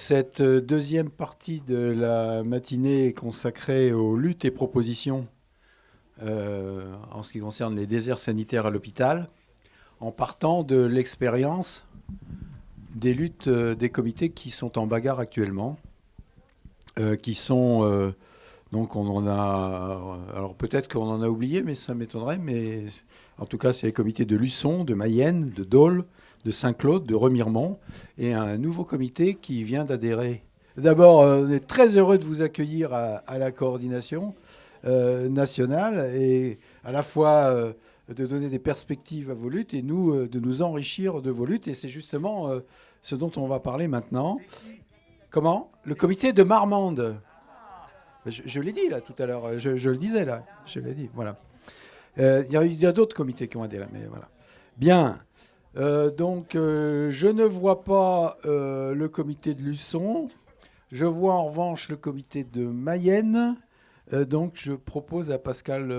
Cette deuxième partie de la matinée est consacrée aux luttes et propositions en ce qui concerne les déserts sanitaires à l'hôpital, en partant de l'expérience des luttes des comités qui sont en bagarre actuellement, qui sont donc on en a alors peut-être qu'on en a oublié, mais ça m'étonnerait, mais en tout cas c'est les comités de Luçon, de Mayenne, de Dole, de Saint-Claude, de Remiremont, et un nouveau comité qui vient d'adhérer. D'abord, on est très heureux de vous accueillir à la coordination nationale et à la fois de donner des perspectives à vos luttes et nous de nous enrichir de vos luttes. Et c'est justement ce dont on va parler maintenant. Comment? Le comité de Marmande. Je l'ai dit là tout à l'heure, je le disais là, je l'ai dit, voilà. Il y a d'autres comités qui ont adhéré, mais voilà. Bien. Je ne vois pas le comité de Luçon. Je vois en revanche le comité de Mayenne. Je propose à Pascal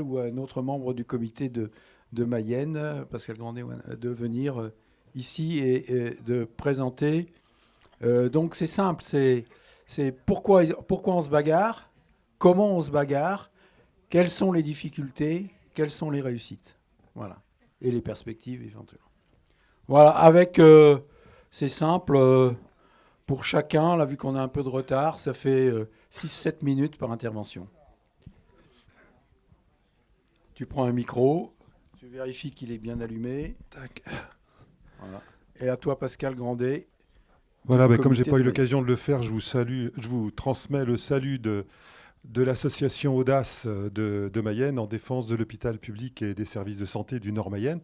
ou à un autre membre du comité de Mayenne, Pascal Grandet, de venir ici et de présenter. Donc c'est simple, c'est pourquoi on se bagarre, comment on se bagarre, quelles sont les difficultés, quelles sont les réussites. Voilà. Et les perspectives éventuellement. Voilà, c'est simple, pour chacun, là, vu qu'on a un peu de retard, ça fait 6-7 minutes par intervention. Tu prends un micro, tu vérifies qu'il est bien allumé. Tac. Voilà. Et à toi, Pascal Grandet. Voilà, comme je n'ai pas eu l'occasion de le faire, je vous transmets le salut de l'association Audace de Mayenne en défense de l'hôpital public et des services de santé du Nord Mayenne.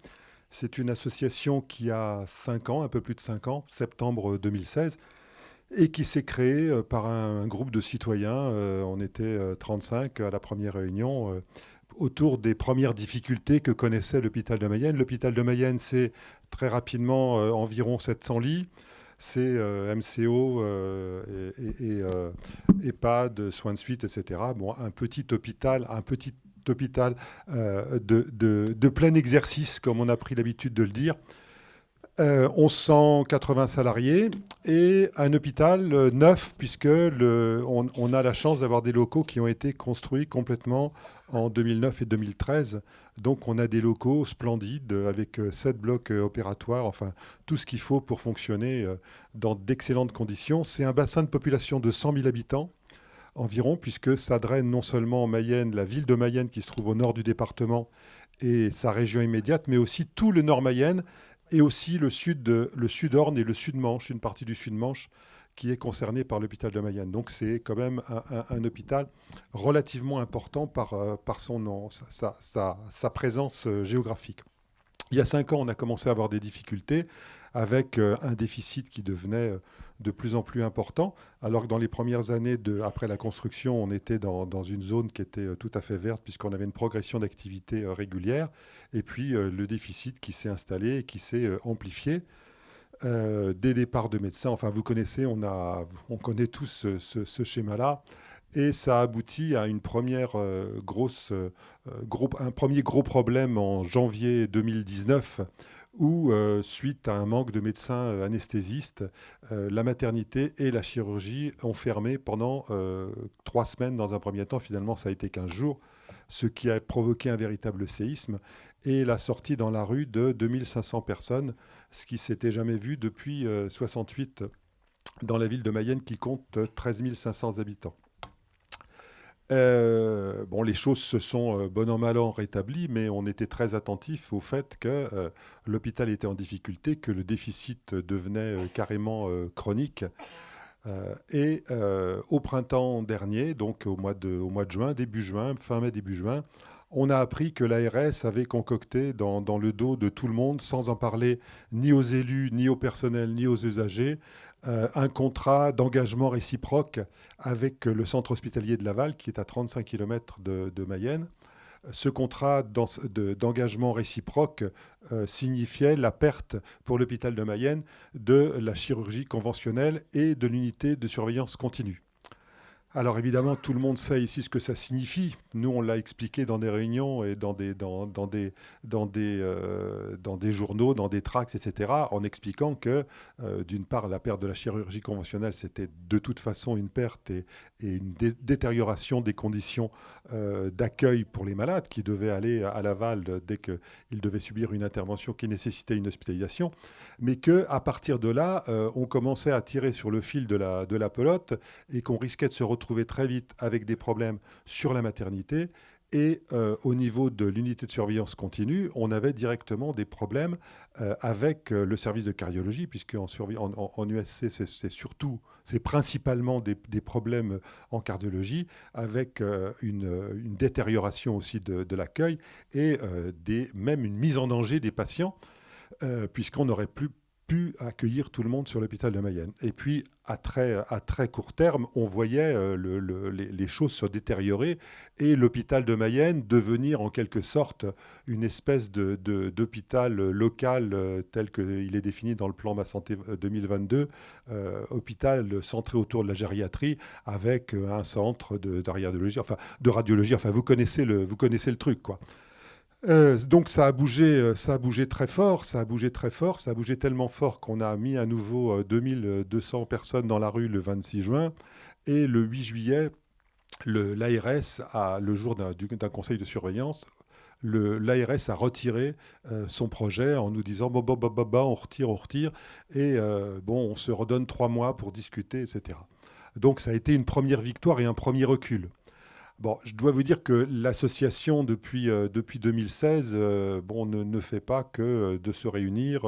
C'est une association qui a 5 ans, un peu plus de 5 ans, septembre 2016, et qui s'est créée par un groupe de citoyens. On était 35 à la première réunion, autour des premières difficultés que connaissait l'hôpital de Mayenne. L'hôpital de Mayenne, c'est très rapidement environ 700 lits. C'est MCO et EHPAD, soins de suite, etc. Bon, un petit hôpital de plein exercice, comme on a pris l'habitude de le dire. 1180 salariés et un hôpital neuf, puisque on a la chance d'avoir des locaux qui ont été construits complètement en 2009 et 2013. Donc on a des locaux splendides avec 7 blocs opératoires, enfin tout ce qu'il faut pour fonctionner dans d'excellentes conditions. C'est un bassin de population de 100 000 habitants environ, puisque ça draine non seulement Mayenne, la ville de Mayenne qui se trouve au nord du département et sa région immédiate, mais aussi tout le nord Mayenne et aussi le Sud-Orne et le Sud-Manche, une partie du Sud-Manche qui est concernée par l'hôpital de Mayenne. Donc c'est quand même un hôpital relativement important par son nom, sa présence géographique. Il y a 5 ans, on a commencé à avoir des difficultés avec un déficit qui devenait de plus en plus important, alors que dans les premières années après la construction, on était dans une zone qui était tout à fait verte puisqu'on avait une progression d'activité régulière, et puis le déficit qui s'est installé et qui s'est amplifié. Des départs de médecins, enfin vous connaissez, on connaît tous ce schéma-là, et ça aboutit à une première un premier gros problème en janvier 2019 où, suite à un manque de médecins anesthésistes, la maternité et la chirurgie ont fermé pendant 3 semaines dans un premier temps. Finalement, ça a été 15 jours, ce qui a provoqué un véritable séisme et la sortie dans la rue de 2500 personnes, ce qui ne s'était jamais vu depuis 68 dans la ville de Mayenne qui compte 13 500 habitants. Les choses se sont bon an mal an rétablies, mais on était très attentif au fait que l'hôpital était en difficulté, que le déficit devenait carrément chronique. Au printemps dernier, donc au mois de juin, début juin, fin mai, début juin, on a appris que l'ARS avait concocté dans le dos de tout le monde, sans en parler ni aux élus, ni au personnel, ni aux usagers, un contrat d'engagement réciproque avec le centre hospitalier de Laval, qui est à 35 km de Mayenne. Ce contrat d'engagement réciproque signifiait la perte pour l'hôpital de Mayenne de la chirurgie conventionnelle et de l'unité de surveillance continue. Alors évidemment, tout le monde sait ici ce que ça signifie. Nous, on l'a expliqué dans des réunions et dans des journaux, dans des tracts, etc., en expliquant que, d'une part, la perte de la chirurgie conventionnelle, c'était de toute façon une perte et une détérioration des conditions d'accueil pour les malades qui devaient aller à Laval dès qu'ils devaient subir une intervention qui nécessitait une hospitalisation, mais qu'à partir de là, on commençait à tirer sur le fil de la pelote et qu'on risquait de se retrouver très vite avec des problèmes sur la maternité. Et au niveau de l'unité de surveillance continue, on avait directement des problèmes avec le service de cardiologie, puisque en USC, c'est principalement des problèmes en cardiologie, avec une détérioration aussi de l'accueil et même une mise en danger des patients, puisqu'on n'aurait plus pu accueillir tout le monde sur l'hôpital de Mayenne. Et puis, à très court terme, on voyait les choses se détériorer et l'hôpital de Mayenne devenir en quelque sorte une espèce d'hôpital local tel qu'il est défini dans le plan Ma Santé 2022, hôpital centré autour de la gériatrie avec un centre de radiologie, enfin vous connaissez le truc, quoi. Donc ça a bougé très fort, ça a bougé tellement fort qu'on a mis à nouveau 2200 personnes dans la rue le 26 juin et le 8 juillet, l'ARS, le jour d'un conseil de surveillance, l'ARS a retiré son projet en nous disant on retire et on se redonne 3 mois pour discuter, etc. Donc ça a été une première victoire et un premier recul. Bon, je dois vous dire que l'association, depuis 2016, ne fait pas que de se réunir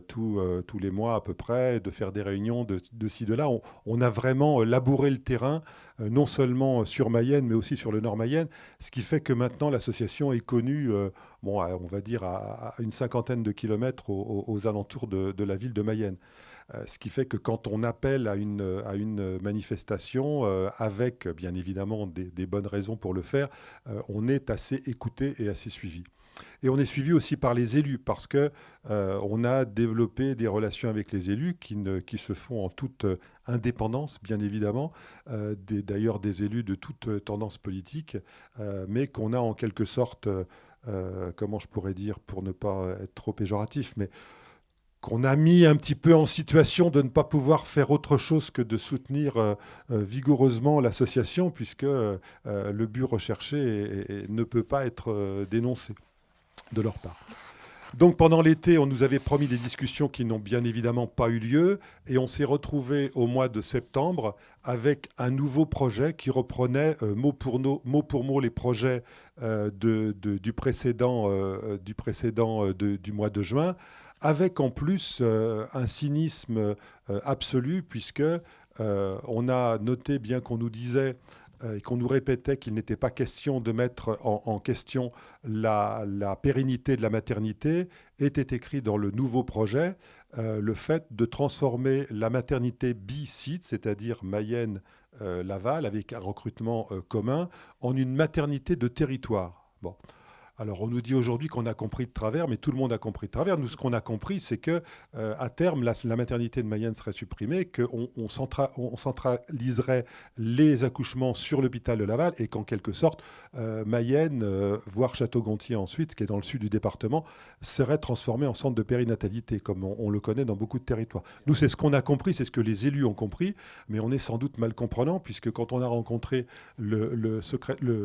tous les mois à peu près, de faire des réunions de ci, de là. On a vraiment labouré le terrain, non seulement sur Mayenne, mais aussi sur le Nord Mayenne, ce qui fait que maintenant l'association est connue, on va dire à une 50aine de kilomètres aux alentours de la ville de Mayenne. Ce qui fait que quand on appelle à une manifestation, avec bien évidemment des bonnes raisons pour le faire, on est assez écouté et assez suivi. Et on est suivi aussi par les élus parce que on a développé des relations avec les élus qui se font en toute indépendance, bien évidemment, d'ailleurs des élus de toute tendance politique, mais qu'on a en quelque sorte, comment je pourrais dire pour ne pas être trop péjoratif, mais qu'on a mis un petit peu en situation de ne pas pouvoir faire autre chose que de soutenir vigoureusement l'association, puisque le but recherché ne peut pas être dénoncé de leur part. Donc pendant l'été, on nous avait promis des discussions qui n'ont bien évidemment pas eu lieu, et on s'est retrouvé au mois de septembre avec un nouveau projet qui reprenait mot pour mot les projets du précédent du mois de juin, avec en plus un cynisme absolu, puisque on a noté, bien qu'on nous disait et qu'on nous répétait qu'il n'était pas question de mettre en question la pérennité de la maternité, était écrit dans le nouveau projet le fait de transformer la maternité bi-site, c'est-à-dire Mayenne-Laval, avec un recrutement commun, en une maternité de territoire. Bon. Alors, on nous dit aujourd'hui qu'on a compris de travers, mais tout le monde a compris de travers. Nous, ce qu'on a compris, c'est que à terme, la maternité de Mayenne serait supprimée, qu'on centraliserait les accouchements sur l'hôpital de Laval et qu'en quelque sorte, Mayenne, voire Château-Gontier ensuite, qui est dans le sud du département, serait transformée en centre de périnatalité, comme on le connaît dans beaucoup de territoires. Nous, c'est ce qu'on a compris, c'est ce que les élus ont compris, mais on est sans doute mal comprenant, puisque quand on a rencontré le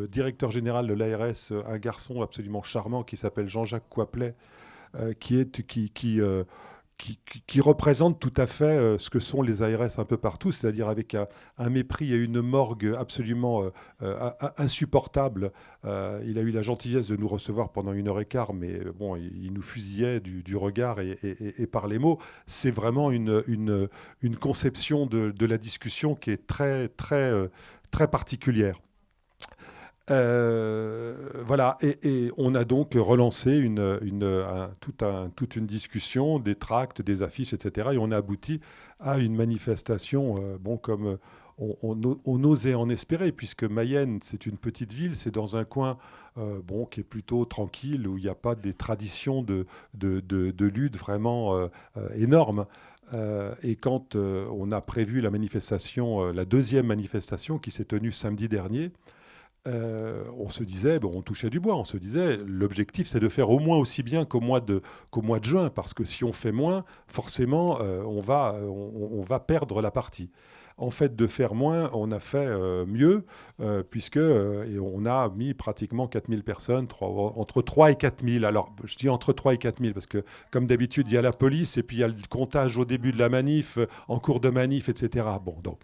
directeur général de l'ARS, un garçon absolument charmant qui s'appelle Jean-Jacques Coiplet, qui représente tout à fait ce que sont les ARS un peu partout, c'est-à-dire avec un mépris et une morgue absolument insupportable. Il a eu la gentillesse de nous recevoir pendant 1h15, mais bon, il nous fusillait du regard et par les mots. C'est vraiment une conception de la discussion qui est très, très, très particulière. Voilà, et on a donc relancé toute une discussion, des tracts, des affiches, etc. Et on a abouti à une manifestation, comme on osait en espérer, puisque Mayenne, c'est une petite ville, c'est dans un coin qui est plutôt tranquille, où il n'y a pas des traditions de lutte vraiment énormes. Et quand on a prévu la manifestation, la deuxième manifestation qui s'est tenue samedi dernier, on se disait, bon, on touchait du bois, on se disait, l'objectif c'est de faire au moins aussi bien qu'au mois de juin, parce que si on fait moins, forcément, on va perdre la partie. En fait, de faire moins, on a fait mieux, puisque et on a mis pratiquement 4000 personnes, entre 3 et 4000. Alors, je dis entre 3 et 4000, parce que, comme d'habitude, il y a la police, et puis il y a le comptage au début de la manif, en cours de manif, etc. Bon, donc,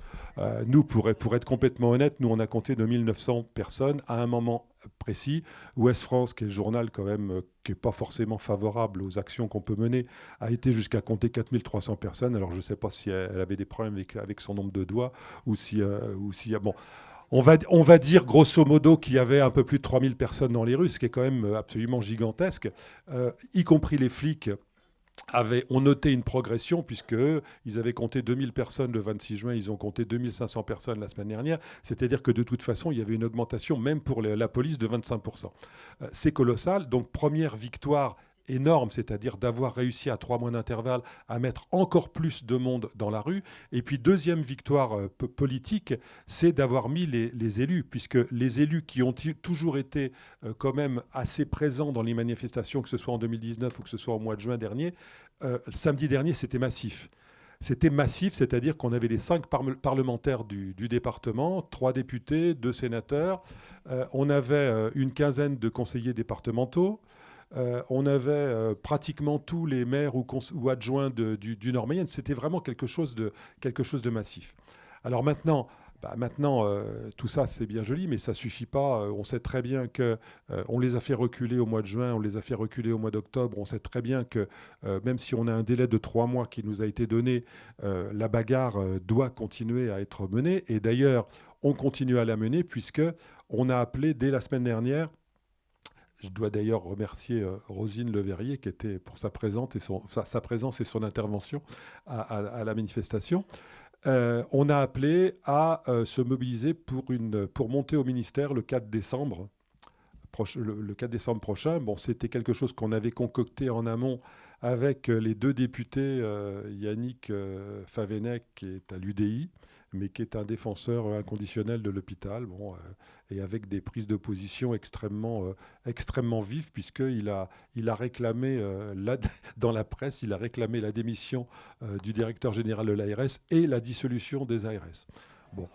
nous, pour être complètement honnête, nous, on a compté 2900 personnes à un moment précis. Ouest France, qui est le journal quand même qui n'est pas forcément favorable aux actions qu'on peut mener, a été jusqu'à compter 4300 personnes. Alors je ne sais pas si elle avait des problèmes avec son nombre de doigts ou si... bon, on va dire grosso modo qu'il y avait un peu plus de 3000 personnes dans les rues, ce qui est quand même absolument gigantesque, y compris les flics ont noté une progression, puisqu'ils avaient compté 2000 personnes le 26 juin, ils ont compté 2500 personnes la semaine dernière. C'est-à-dire que de toute façon, il y avait une augmentation, même pour la police, de 25%. C'est colossal. Donc, première victoire énorme, c'est-à-dire d'avoir réussi à 3 mois d'intervalle à mettre encore plus de monde dans la rue. Et puis deuxième victoire politique, c'est d'avoir mis les élus, puisque les élus qui ont toujours été quand même assez présents dans les manifestations, que ce soit en 2019 ou que ce soit au mois de juin dernier, samedi dernier, c'était massif. C'était massif, c'est-à-dire qu'on avait les 5 parlementaires du département, 3 députés, 2 sénateurs, on avait une quinzaine de conseillers départementaux, on avait pratiquement tous les maires ou adjoints du Nord-Mayenne. C'était vraiment quelque chose de massif. Alors maintenant, tout ça, c'est bien joli, mais ça ne suffit pas. On sait très bien qu'on les a fait reculer au mois de juin, on les a fait reculer au mois d'octobre. On sait très bien que même si on a un délai de 3 mois qui nous a été donné, la bagarre doit continuer à être menée. Et d'ailleurs, on continue à la mener, puisqu'on a appelé dès la semaine dernière. Je dois d'ailleurs remercier Rosine Leverrier qui était pour sa présence et son intervention à la manifestation. On a appelé à se mobiliser pour monter au ministère le 4 décembre. Le 4 décembre prochain. Bon, c'était quelque chose qu'on avait concocté en amont avec les 2 députés, Yannick Favennec, qui est à l'UDI, mais qui est un défenseur inconditionnel de l'hôpital, et avec des prises de position extrêmement vives, puisqu'il a réclamé, dans la presse, il a réclamé la démission du directeur général de l'ARS et la dissolution des ARS. Bon.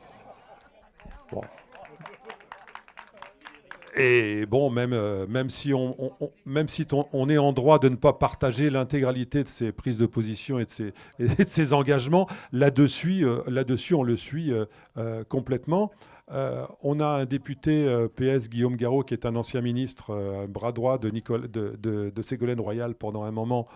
Et bon, même si on est en droit de ne pas partager l'intégralité de ses prises de position et de ses engagements, là-dessus, on le suit complètement. On a un député PS, Guillaume Garot, qui est un ancien ministre, bras droit de Ségolène Royal pendant un moment,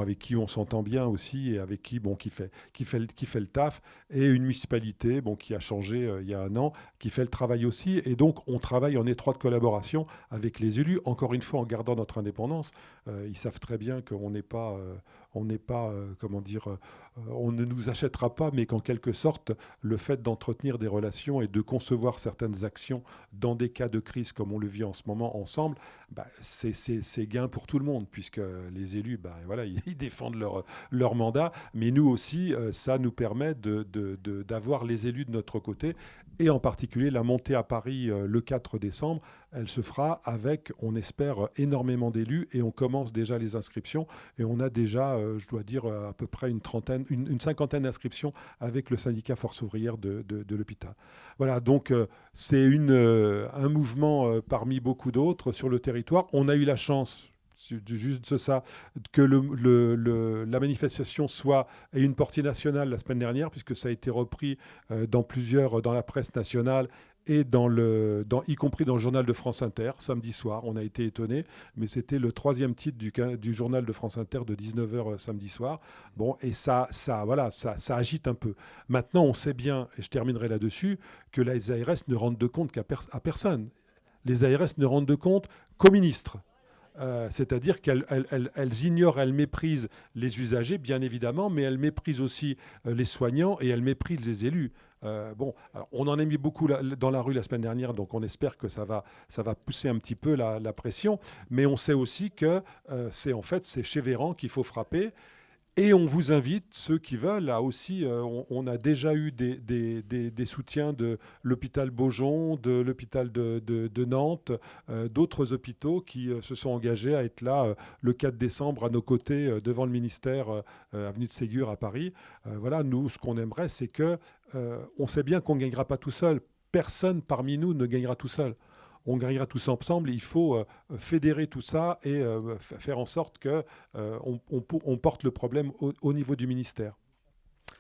avec qui on s'entend bien aussi, et avec qui fait le taf, et une municipalité qui a changé il y a un an, qui fait le travail aussi. Et donc, on travaille en étroite collaboration avec les élus, encore une fois en gardant notre indépendance. Ils savent très bien qu'on n'est pas... on ne nous achètera pas, mais qu'en quelque sorte, le fait d'entretenir des relations et de concevoir certaines actions dans des cas de crise comme on le vit en ce moment ensemble, c'est gain pour tout le monde, puisque les élus, ils défendent leur mandat, mais nous aussi, ça nous permet d'avoir les élus de notre côté, et en particulier la montée à Paris le 4 décembre, elle se fera avec, on espère, énormément d'élus, et on commence déjà les inscriptions, et on a déjà, je dois dire, à peu près une cinquantaine d'inscriptions avec le syndicat Force ouvrière de l'hôpital. Voilà, donc c'est un mouvement parmi beaucoup d'autres sur le territoire. On a eu la chance, juste ça, que la manifestation ait une portée nationale la semaine dernière, puisque ça a été repris dans la presse nationale, et y compris dans le journal de France Inter, samedi soir. On a été étonnés, mais c'était le 3e titre du journal de France Inter de 19h samedi soir. Bon, et ça agite un peu. Maintenant, on sait bien, et je terminerai là-dessus, que les ARS ne rendent de compte à personne. Les ARS ne rendent de compte qu'aux ministres. C'est-à-dire qu'elles ignorent, elles méprisent les usagers, bien évidemment, mais elles méprisent aussi les soignants, et elles méprisent les élus. Alors, on en a mis beaucoup dans la rue la semaine dernière, donc on espère que ça va pousser un petit peu la pression, mais on sait aussi que c'est chez Véran qu'il faut frapper. Et on vous invite, ceux qui veulent, là aussi, on a déjà eu des soutiens de l'hôpital Beaujon, de l'hôpital de Nantes, d'autres hôpitaux qui se sont engagés à être là le 4 décembre à nos côtés devant le ministère, avenue de Ségur à Paris. Voilà, nous, ce qu'on aimerait, c'est que on sait bien qu'on ne gagnera pas tout seul. Personne parmi nous ne gagnera tout seul. On gagnera tous ensemble. Il faut fédérer tout ça et faire en sorte que on porte le problème au niveau du ministère.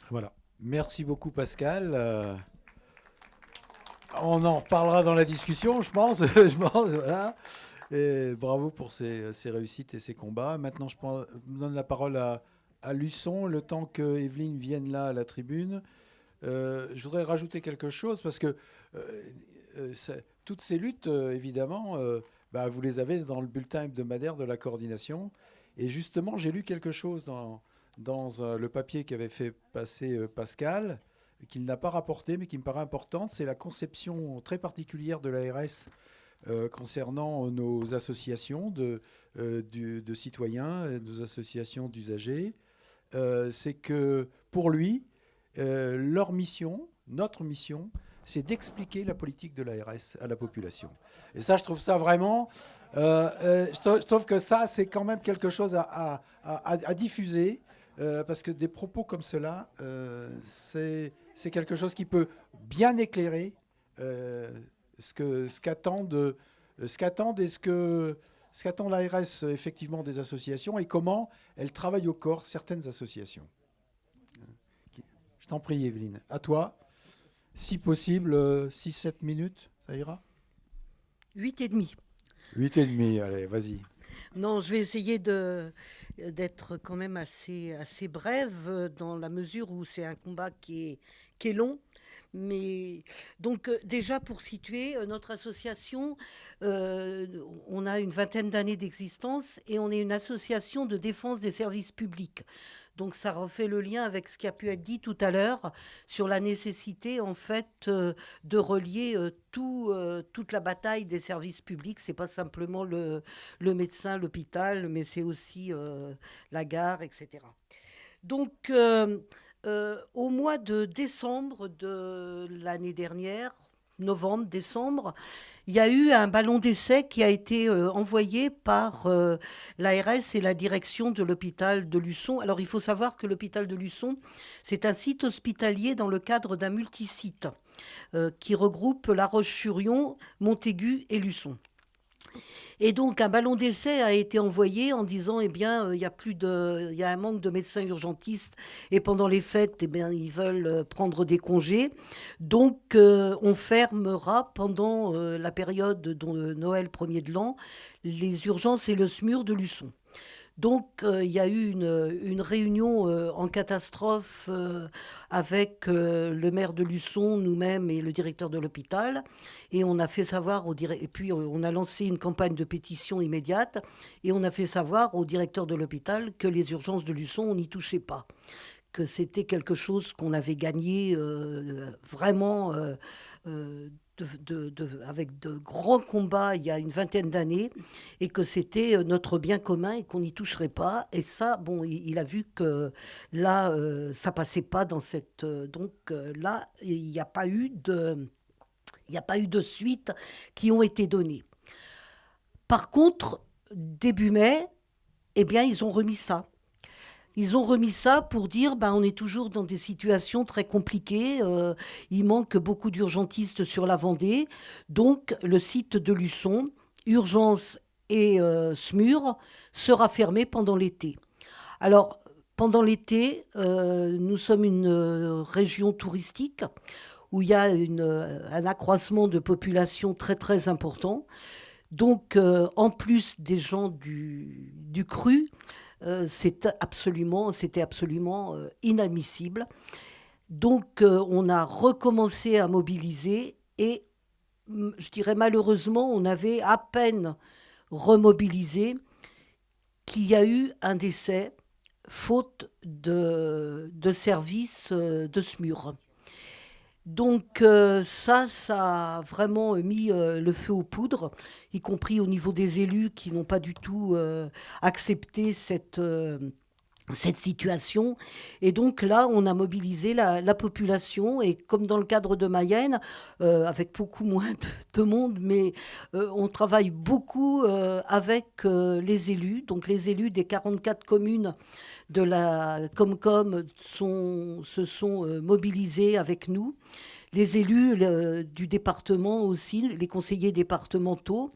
Voilà. Merci beaucoup, Pascal. On en reparlera dans la discussion, je pense. Voilà. Et bravo pour ces réussites et ces combats. Maintenant, je donne la parole à Luçon, le temps que Evelyne vienne là à la tribune. Je voudrais rajouter quelque chose parce que toutes ces luttes, évidemment, vous les avez dans le bulletin hebdomadaire de la coordination. Et justement, j'ai lu quelque chose dans le papier qu'avait fait passer Pascal, qu'il n'a pas rapporté, mais qui me paraît importante. C'est la conception très particulière de l'ARS concernant nos associations de citoyens, nos associations d'usagers. C'est que pour lui, leur mission, notre mission, c'est d'expliquer la politique de l'ARS à la population. Et ça, je trouve ça vraiment... je trouve que ça, c'est quand même quelque chose à diffuser, parce que des propos comme cela, c'est quelque chose qui peut bien éclairer ce qu'attendent et ce qu'attend l'ARS, effectivement, des associations et comment elles travaillent au corps certaines associations. Je t'en prie, Evelyne. À toi. Si possible, 6-7 minutes, ça ira ? 8,5. 8,5, allez, vas-y. Non, je vais essayer d'être quand même assez brève dans la mesure où c'est un combat qui est long. Mais donc déjà pour situer notre association, on a une vingtaine d'années d'existence et on est une association de défense des services publics. Donc ça refait le lien avec ce qui a pu être dit tout à l'heure sur la nécessité en fait de relier toute la bataille des services publics. C'est pas simplement le médecin, l'hôpital, mais c'est aussi la gare, etc. Donc au mois de décembre de l'année dernière, novembre, décembre, il y a eu un ballon d'essai qui a été envoyé par l'ARS et la direction de l'hôpital de Luçon. Alors, il faut savoir que l'hôpital de Luçon, c'est un site hospitalier dans le cadre d'un multisite qui regroupe La Roche-sur-Yon, Montaigu et Luçon. Et donc, un ballon d'essai a été envoyé en disant, eh bien, il y a un manque de médecins urgentistes et pendant les fêtes, eh bien, ils veulent prendre des congés. Donc, on fermera pendant la période de Noël 1er de l'an les urgences et le SMUR de Luçon. Donc, il y a eu une réunion en catastrophe avec le maire de Luçon, nous-mêmes et le directeur de l'hôpital. Et on a fait savoir et puis on a lancé une campagne de pétition immédiate. Et on a fait savoir au directeur de l'hôpital que les urgences de Luçon, on n'y touchait pas. Que c'était quelque chose qu'on avait gagné vraiment avec de grands combats il y a une vingtaine d'années et que c'était notre bien commun et qu'on n'y toucherait pas. Et ça, bon, il a vu que là, ça passait pas dans cette... donc là, il n'y a pas eu de suite qui ont été données. Par contre, début mai, eh bien, ils ont remis ça. Ils ont remis ça pour dire on est toujours dans des situations très compliquées. Il manque beaucoup d'urgentistes sur la Vendée. Donc, le site de Luçon, Urgence et SMUR, sera fermé pendant l'été. Alors, pendant l'été, nous sommes une région touristique où il y a un accroissement de population très, très important. Donc, en plus des gens du cru, c'était absolument inadmissible. Donc, on a recommencé à mobiliser et, je dirais malheureusement, on avait à peine remobilisé qu'il y a eu un décès faute de service de SMUR. Donc ça a vraiment mis le feu aux poudres, y compris au niveau des élus qui n'ont pas du tout accepté cette situation. Et donc là, on a mobilisé la population. Et comme dans le cadre de Mayenne, avec beaucoup moins de monde, mais on travaille beaucoup avec les élus. Donc les élus des 44 communes de la Comcom se sont mobilisés avec nous. Les élus du département aussi, les conseillers départementaux,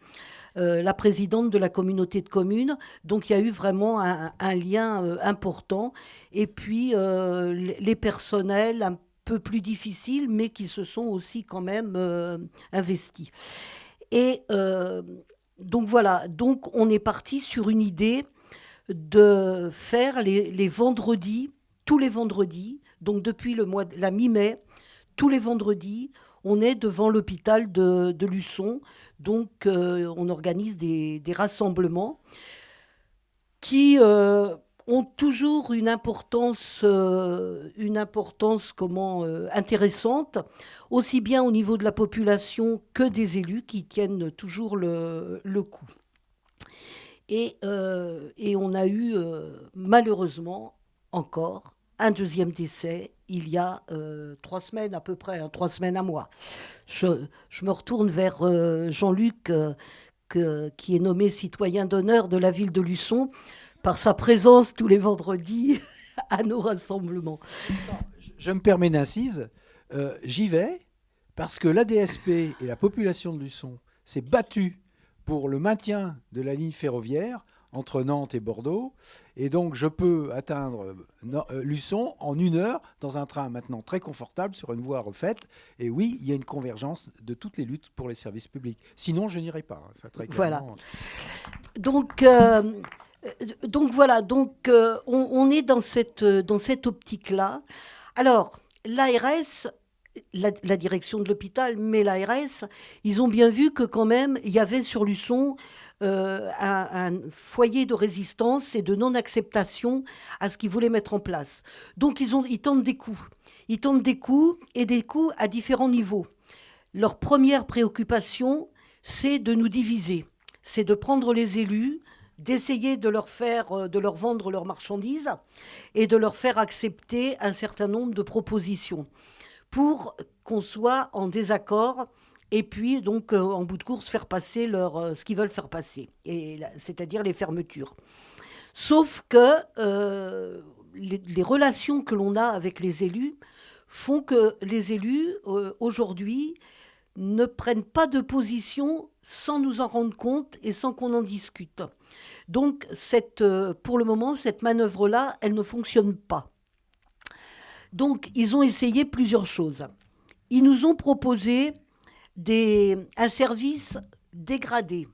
la présidente de la communauté de communes. Donc il y a eu vraiment un lien important. Et puis les personnels un peu plus difficiles, mais qui se sont aussi quand même investis. Et donc voilà, donc on est parti sur une idée de faire les vendredis, tous les vendredis, donc depuis la mi-mai, tous les vendredis, on est devant l'hôpital de Luçon. Donc, on organise des rassemblements qui ont toujours une importance intéressante, aussi bien au niveau de la population que des élus qui tiennent toujours le coup. Et on a eu, malheureusement, encore un deuxième décès il y a 3 semaines à peu près, 3 semaines à moi. Je me retourne vers Jean-Luc, qui est nommé citoyen d'honneur de la ville de Luçon, par sa présence tous les vendredis à nos rassemblements. Je me permets une incise. J'y vais parce que l'ADSP et la population de Luçon s'est battue pour le maintien de la ligne ferroviaire entre Nantes et Bordeaux. Et donc, je peux atteindre Luçon en 1 heure dans un train maintenant très confortable sur une voie refaite. Et oui, il y a une convergence de toutes les luttes pour les services publics. Sinon, je n'irai pas. Ça, très clairement. Voilà. Donc voilà, on est dans cette optique-là. Alors, l'ARS, la direction de l'hôpital, mais l'ARS, ils ont bien vu que quand même, il y avait sur Luçon un foyer de résistance et de non-acceptation à ce qu'ils voulaient mettre en place. Donc, ils tentent des coups. Ils tentent des coups, et des coups à différents niveaux. Leur première préoccupation, c'est de nous diviser. C'est de prendre les élus, d'essayer de leur vendre leurs marchandises et de leur faire accepter un certain nombre de propositions pour qu'on soit en désaccord et puis donc en bout de course faire passer ce qu'ils veulent faire passer, c'est-à-dire les fermetures. Sauf que les relations que l'on a avec les élus font que les élus aujourd'hui ne prennent pas de position sans nous en rendre compte et sans qu'on en discute. Donc, pour le moment, cette manœuvre-là, elle ne fonctionne pas. Donc, ils ont essayé plusieurs choses. Ils nous ont proposé un service dégradé.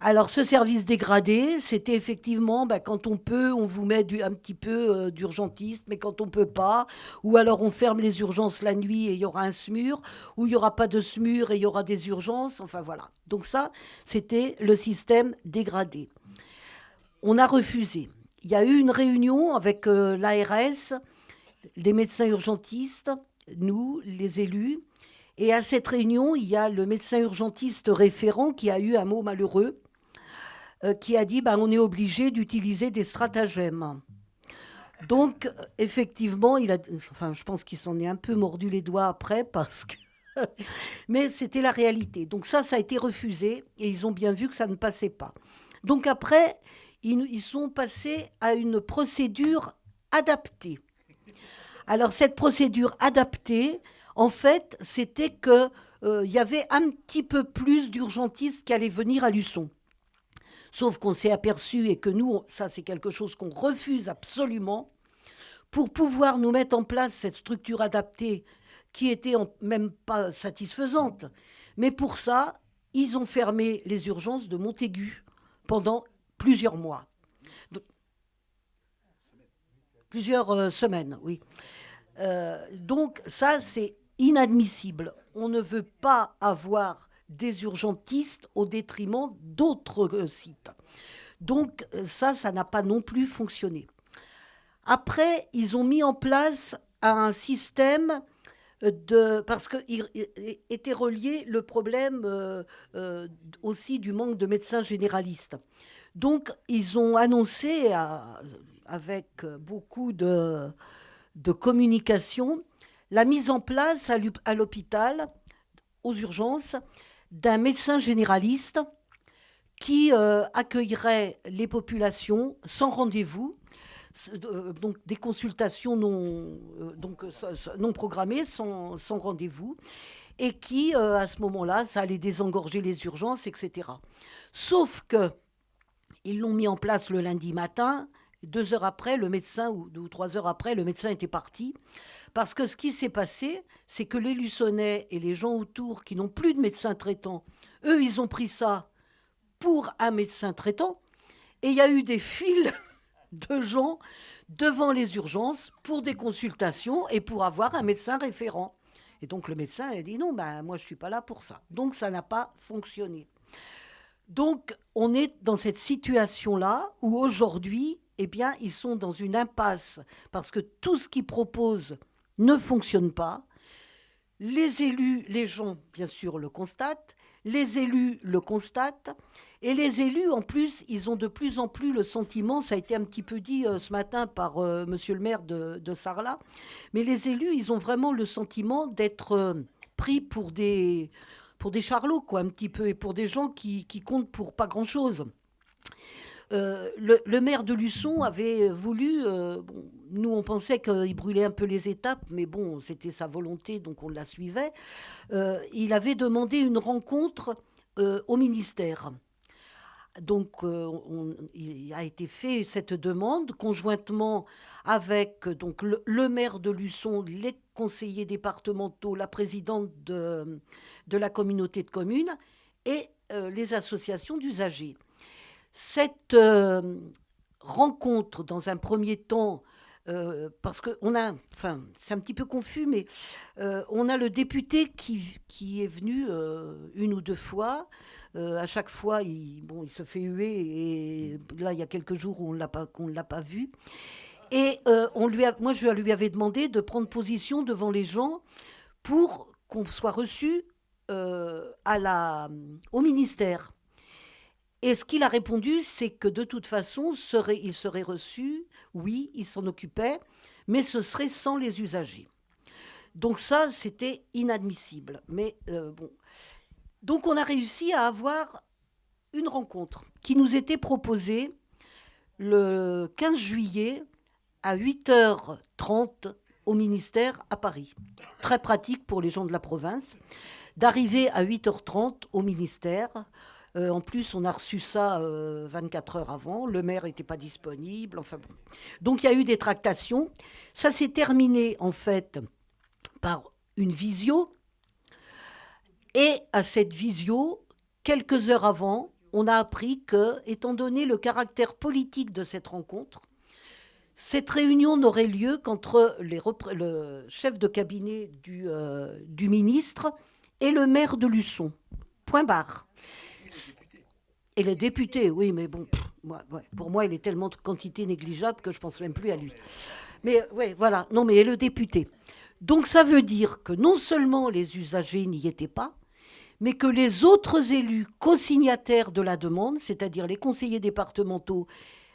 Alors, ce service dégradé, c'était effectivement, quand on peut, on vous met un petit peu d'urgentiste, mais quand on ne peut pas, ou alors on ferme les urgences la nuit et il y aura un SMUR, ou il n'y aura pas de SMUR et il y aura des urgences, enfin voilà. Donc ça, c'était le système dégradé. On a refusé. Il y a eu une réunion avec l'ARS, les médecins urgentistes, nous, les élus, et à cette réunion, il y a le médecin urgentiste référent qui a eu un mot malheureux, qui a dit on est obligé d'utiliser des stratagèmes. Donc, effectivement, je pense qu'il s'en est un peu mordu les doigts après, parce que mais c'était la réalité. Donc ça a été refusé, et ils ont bien vu que ça ne passait pas. Donc après, ils sont passés à une procédure adaptée. Alors, cette procédure adaptée, en fait, c'était qu'il y avait un petit peu plus d'urgentistes qui allaient venir à Luçon. Sauf qu'on s'est aperçu, et que nous, ça c'est quelque chose qu'on refuse absolument, pour pouvoir nous mettre en place cette structure adaptée qui était même pas satisfaisante. Mais pour ça, ils ont fermé les urgences de Montaigu pendant plusieurs mois. Plusieurs semaines, oui. Donc ça, c'est inadmissible. On ne veut pas avoir des urgentistes au détriment d'autres sites. Donc ça n'a pas non plus fonctionné. Après, ils ont mis en place un système parce qu'il était relié le problème aussi du manque de médecins généralistes. Donc, ils ont annoncé, avec beaucoup de communication, la mise en place à l'hôpital, aux urgences, d'un médecin généraliste qui accueillerait les populations sans rendez-vous, donc des consultations non programmées, sans rendez-vous, et qui, à ce moment-là, ça allait désengorger les urgences, etc. Sauf que ils l'ont mis en place le lundi matin. 2 heures après, le médecin, ou 2 ou 3 heures après, le médecin était parti. Parce que ce qui s'est passé, c'est que les Luçonnais et les gens autour qui n'ont plus de médecin traitant, eux, ils ont pris ça pour un médecin traitant. Et il y a eu des files de gens devant les urgences pour des consultations et pour avoir un médecin référent. Et donc le médecin a dit non, moi je ne suis pas là pour ça. Donc ça n'a pas fonctionné. Donc on est dans cette situation-là où aujourd'hui, eh bien, ils sont dans une impasse parce que tout ce qu'ils proposent ne fonctionne pas. Les élus, les gens, bien sûr, le constatent. Les élus le constatent. Et les élus, en plus, ils ont de plus en plus le sentiment, ça a été un petit peu dit ce matin par monsieur le maire de Sarlat, mais les élus, ils ont vraiment le sentiment d'être pris pour des charlots, quoi, un petit peu, et pour des gens qui comptent pour pas grand-chose. Le maire de Luçon avait voulu, nous on pensait qu'il brûlait un peu les étapes, mais bon, c'était sa volonté, donc on la suivait. Il avait demandé une rencontre au ministère. Donc, il a été fait cette demande conjointement avec donc, le maire de Luçon, les conseillers départementaux, la présidente de la communauté de communes et les associations d'usagers. Cette rencontre, dans un premier temps, parce qu'on a, enfin, c'est un petit peu confus, mais on a le député qui est venu 1 ou 2 fois. À chaque fois, il se fait huer. Et là, il y a quelques jours où qu'on ne l'a pas vu. Et moi, je lui avais demandé de prendre position devant les gens pour qu'on soit reçu au ministère. Et ce qu'il a répondu, c'est que de toute façon, il serait reçu, oui, il s'en occupait, mais ce serait sans les usagers. Donc ça, c'était inadmissible. Mais bon. Donc on a réussi à avoir une rencontre qui nous était proposée le 15 juillet à 8h30 au ministère à Paris. Très pratique pour les gens de la province, d'arriver à 8h30 au ministère. En plus, on a reçu ça 24 heures avant. Le maire n'était pas disponible. Enfin bon. Donc, il y a eu des tractations. Ça s'est terminé, en fait, par une visio. Et à cette visio, quelques heures avant, on a appris que, étant donné le caractère politique de cette rencontre, cette réunion n'aurait lieu qu'entre le chef de cabinet du ministre et le maire de Luçon. Point barre. Et le député, oui, mais bon, pour moi, il est tellement de quantité négligeable que je ne pense même plus à lui. Mais oui, voilà, non, mais et le député. Donc ça veut dire que non seulement les usagers n'y étaient pas, mais que les autres élus co-signataires de la demande, c'est-à-dire les conseillers départementaux,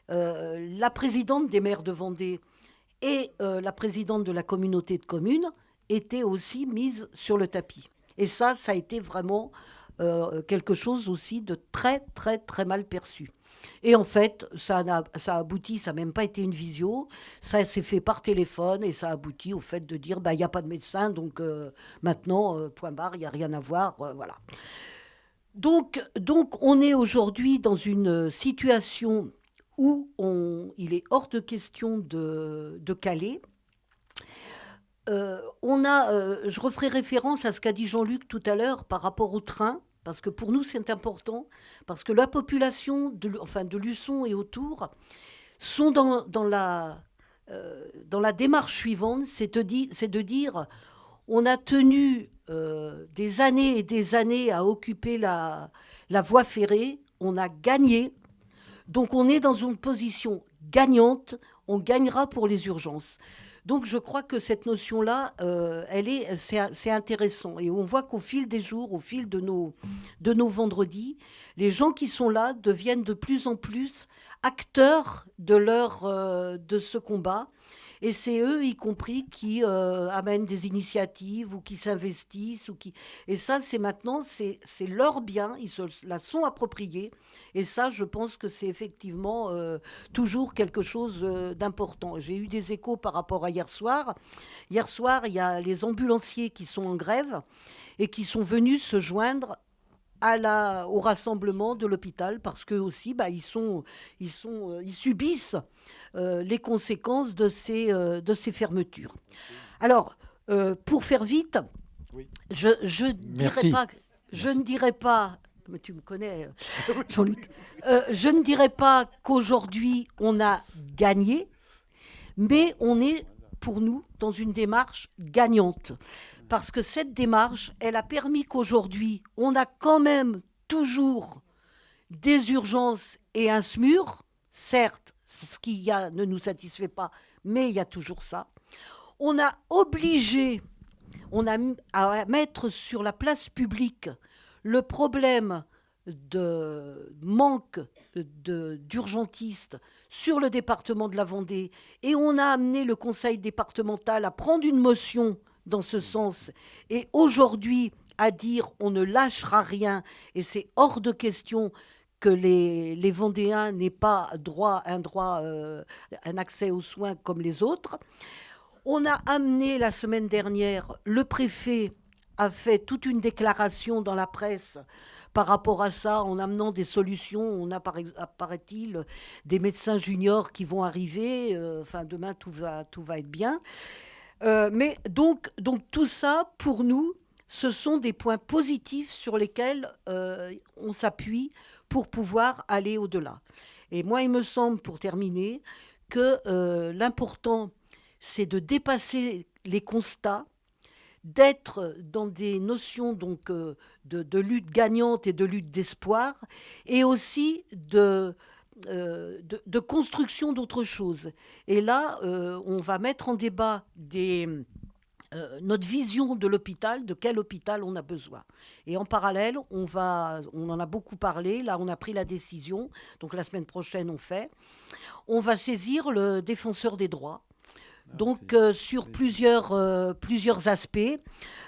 la présidente des maires de Vendée et la présidente de la communauté de communes, étaient aussi mises sur le tapis. Et ça a été vraiment quelque chose aussi de très, très, très mal perçu. Et en fait, ça a abouti, ça n'a même pas été une visio, ça s'est fait par téléphone et ça a abouti au fait de dire, il n'y a pas de médecin, donc maintenant, point barre, il n'y a rien à voir, voilà. Donc, on est aujourd'hui dans une situation où il est hors de question de caler. Je referai référence à ce qu'a dit Jean-Luc tout à l'heure par rapport au train, parce que pour nous c'est important, parce que la population de Luçon et autour sont dans la démarche suivante, c'est de dire on a tenu des années et des années à occuper la voie ferrée, on a gagné, donc on est dans une position gagnante, on gagnera pour les urgences. Donc je crois que cette notion-là, c'est intéressant. Et on voit qu'au fil des jours, au fil de nos vendredis, les gens qui sont là deviennent de plus en plus acteurs de ce combat. Et c'est eux, y compris, qui amènent des initiatives ou qui s'investissent. Et ça, c'est maintenant, c'est leur bien, ils se la sont appropriés. Et ça, je pense que c'est effectivement toujours quelque chose d'important. J'ai eu des échos par rapport à hier soir. Hier soir, il y a les ambulanciers qui sont en grève et qui sont venus se joindre au rassemblement de l'hôpital parce qu'eux aussi, ils subissent les conséquences de ces fermetures. Alors, pour faire vite, Oui. je ne dirais pas, mais tu me connais, Jean-Luc, je ne dirais pas qu'aujourd'hui on a gagné, mais on est, pour nous, dans une démarche gagnante. Parce que cette démarche, elle a permis qu'aujourd'hui, on a quand même toujours des urgences et un SMUR. Certes, ce qu'il y a ne nous satisfait pas, mais il y a toujours ça. On a obligé, à mettre sur la place publique le problème de manque d'urgentistes sur le département de la Vendée. Et on a amené le conseil départemental à prendre une motion dans ce sens. Et aujourd'hui, à dire on ne lâchera rien, et c'est hors de question que les Vendéens n'aient pas un accès aux soins comme les autres. On a amené la semaine dernière, le préfet a fait toute une déclaration dans la presse par rapport à ça, en amenant des solutions. On a, paraît-il, des médecins juniors qui vont arriver. Demain, tout va être bien. Mais donc tout ça, pour nous, ce sont des points positifs sur lesquels on s'appuie pour pouvoir aller au-delà. Et moi, il me semble, pour terminer, que l'important, c'est de dépasser les constats, d'être dans des notions donc, de lutte gagnante et de lutte d'espoir, et aussi de construction d'autre chose. Et là, on va mettre en débat notre vision de l'hôpital, de quel hôpital on a besoin. Et en parallèle, on en a beaucoup parlé, là on a pris la décision, donc la semaine prochaine on va saisir le défenseur des droits. Donc sur plusieurs aspects,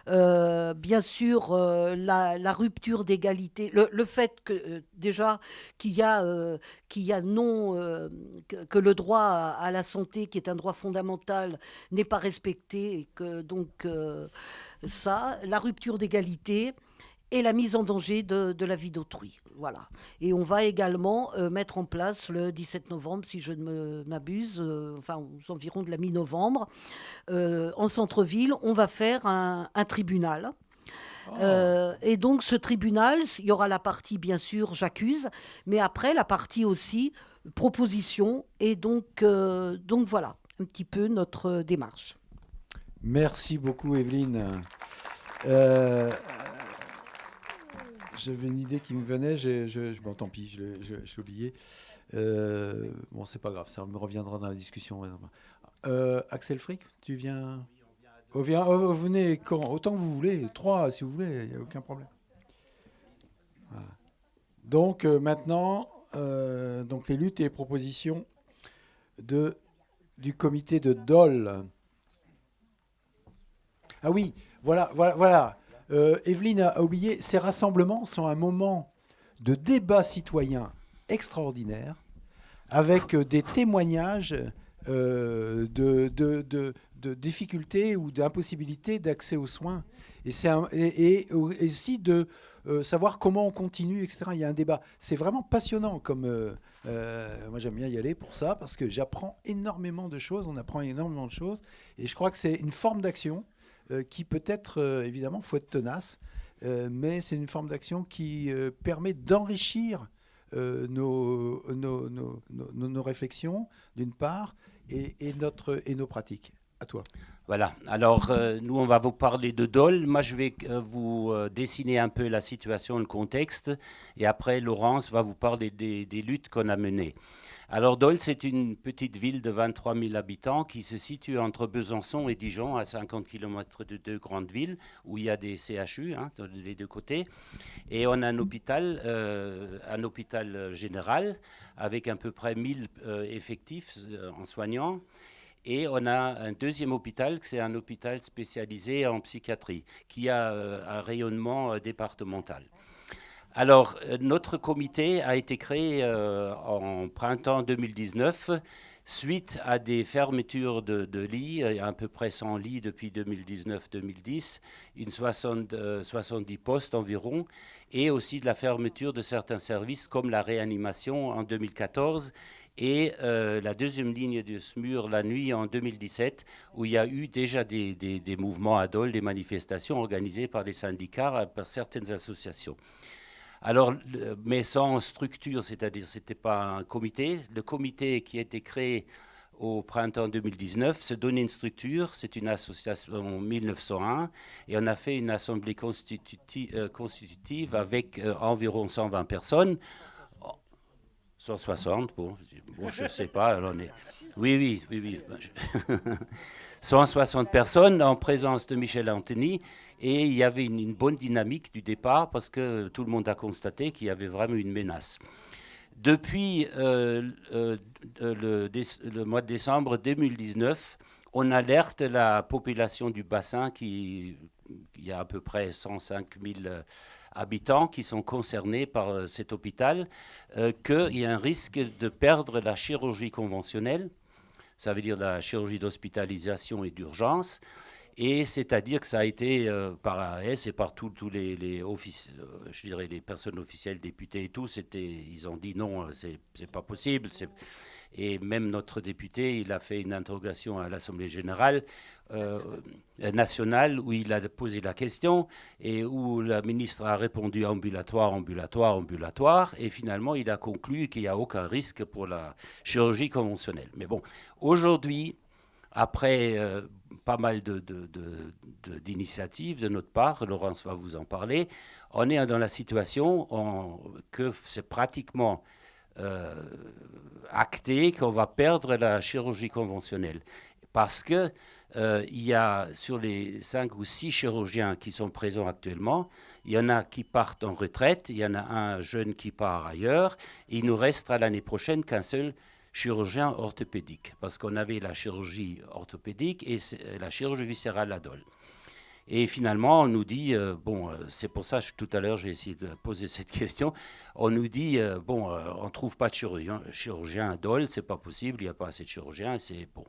bien sûr la rupture d'égalité, le fait que déjà que le droit à la santé, qui est un droit fondamental, n'est pas respecté, et que donc la rupture d'égalité et la mise en danger de la vie d'autrui. Voilà. Et on va également mettre en place le 17 novembre, si je ne m'abuse, aux environs de la mi-novembre, en centre-ville, on va faire un tribunal. Et donc ce tribunal, il y aura la partie, bien sûr, j'accuse, mais après la partie aussi proposition. Et donc voilà, un petit peu notre démarche. Merci beaucoup, Evelyne. J'avais une idée qui me venait, bon, tant pis, je l'ai oublié. Bon, c'est pas grave, ça me reviendra dans la discussion. Axel Frick, tu viens? Venez quand? Autant que vous voulez, 3 si vous voulez, il n'y a aucun problème. Voilà. Donc maintenant, les luttes et les propositions du comité de Dole. Ah oui, voilà. Evelyne a oublié, ces rassemblements sont un moment de débat citoyen extraordinaire, avec des témoignages de difficultés ou d'impossibilités d'accès aux soins. Et aussi de savoir comment on continue, etc. Il y a un débat. C'est vraiment passionnant. Moi, j'aime bien y aller pour ça, parce que j'apprends énormément de choses, on apprend énormément de choses. Et je crois que c'est une forme d'action qui peut être, évidemment, il faut être tenace, mais c'est une forme d'action qui permet d'enrichir nos réflexions, d'une part, et nos pratiques. À toi. Voilà, alors nous on va vous parler de Dole. Moi je vais vous dessiner un peu la situation, le contexte, et après Laurence va vous parler des luttes qu'on a menées. Alors Dole, c'est une petite ville de 23 000 habitants qui se situe entre Besançon et Dijon, à 50 km de deux grandes villes, où il y a des CHU des deux côtés. Et on a un hôpital général avec à peu près 1000 effectifs en soignants. Et on a un deuxième hôpital, c'est un hôpital spécialisé en psychiatrie, qui a un rayonnement départemental. Alors, notre comité a été créé en printemps 2019, suite à des fermetures de lits, à peu près 100 lits depuis 2019-2010, une 70 postes environ, et aussi de la fermeture de certains services comme la réanimation en 2014, et la deuxième ligne de SMUR la nuit en 2017, où il y a eu déjà des mouvements à Dole, des manifestations organisées par les syndicats, par certaines associations. Alors, mais sans structure, c'est-à-dire ce n'était pas un comité. Le comité qui a été créé au printemps 2019 se donnait une structure, c'est une association en 1901, et on a fait une assemblée constitutive avec environ 120 personnes. 160, bon je ne sais pas. Oui. 160 personnes en présence de Michel Antony, et il y avait une bonne dynamique du départ parce que tout le monde a constaté qu'il y avait vraiment une menace. Depuis le mois de décembre 2019, on alerte la population du bassin il y a à peu près 105 000 habitants qui sont concernés par cet hôpital, qu'il y a un risque de perdre la chirurgie conventionnelle, ça veut dire la chirurgie d'hospitalisation et d'urgence, et c'est-à-dire que ça a été par AS et par tous les je dirais les personnes officielles, députés et tout, ils ont dit non, c'est pas possible. Et même notre député, il a fait une interrogation à l'Assemblée générale nationale où il a posé la question et où la ministre a répondu ambulatoire. Et finalement, il a conclu qu'il n'y a aucun risque pour la chirurgie conventionnelle. Mais bon, aujourd'hui, après pas mal d'initiatives de notre part, Laurence va vous en parler, on est dans la situation que c'est pratiquement acté qu'on va perdre la chirurgie conventionnelle. Parce que il y a sur les 5 ou 6 chirurgiens qui sont présents actuellement, il y en a qui partent en retraite, il y en a un jeune qui part ailleurs, et il nous restera l'année prochaine qu'un seul chirurgien orthopédique, parce qu'on avait la chirurgie orthopédique et la chirurgie viscérale à Dole. Et finalement, on nous dit, c'est pour ça que tout à l'heure j'ai essayé de poser cette question, on nous dit, on ne trouve pas de chirurgien à Dole, c'est pas possible, il n'y a pas assez de chirurgiens, bon.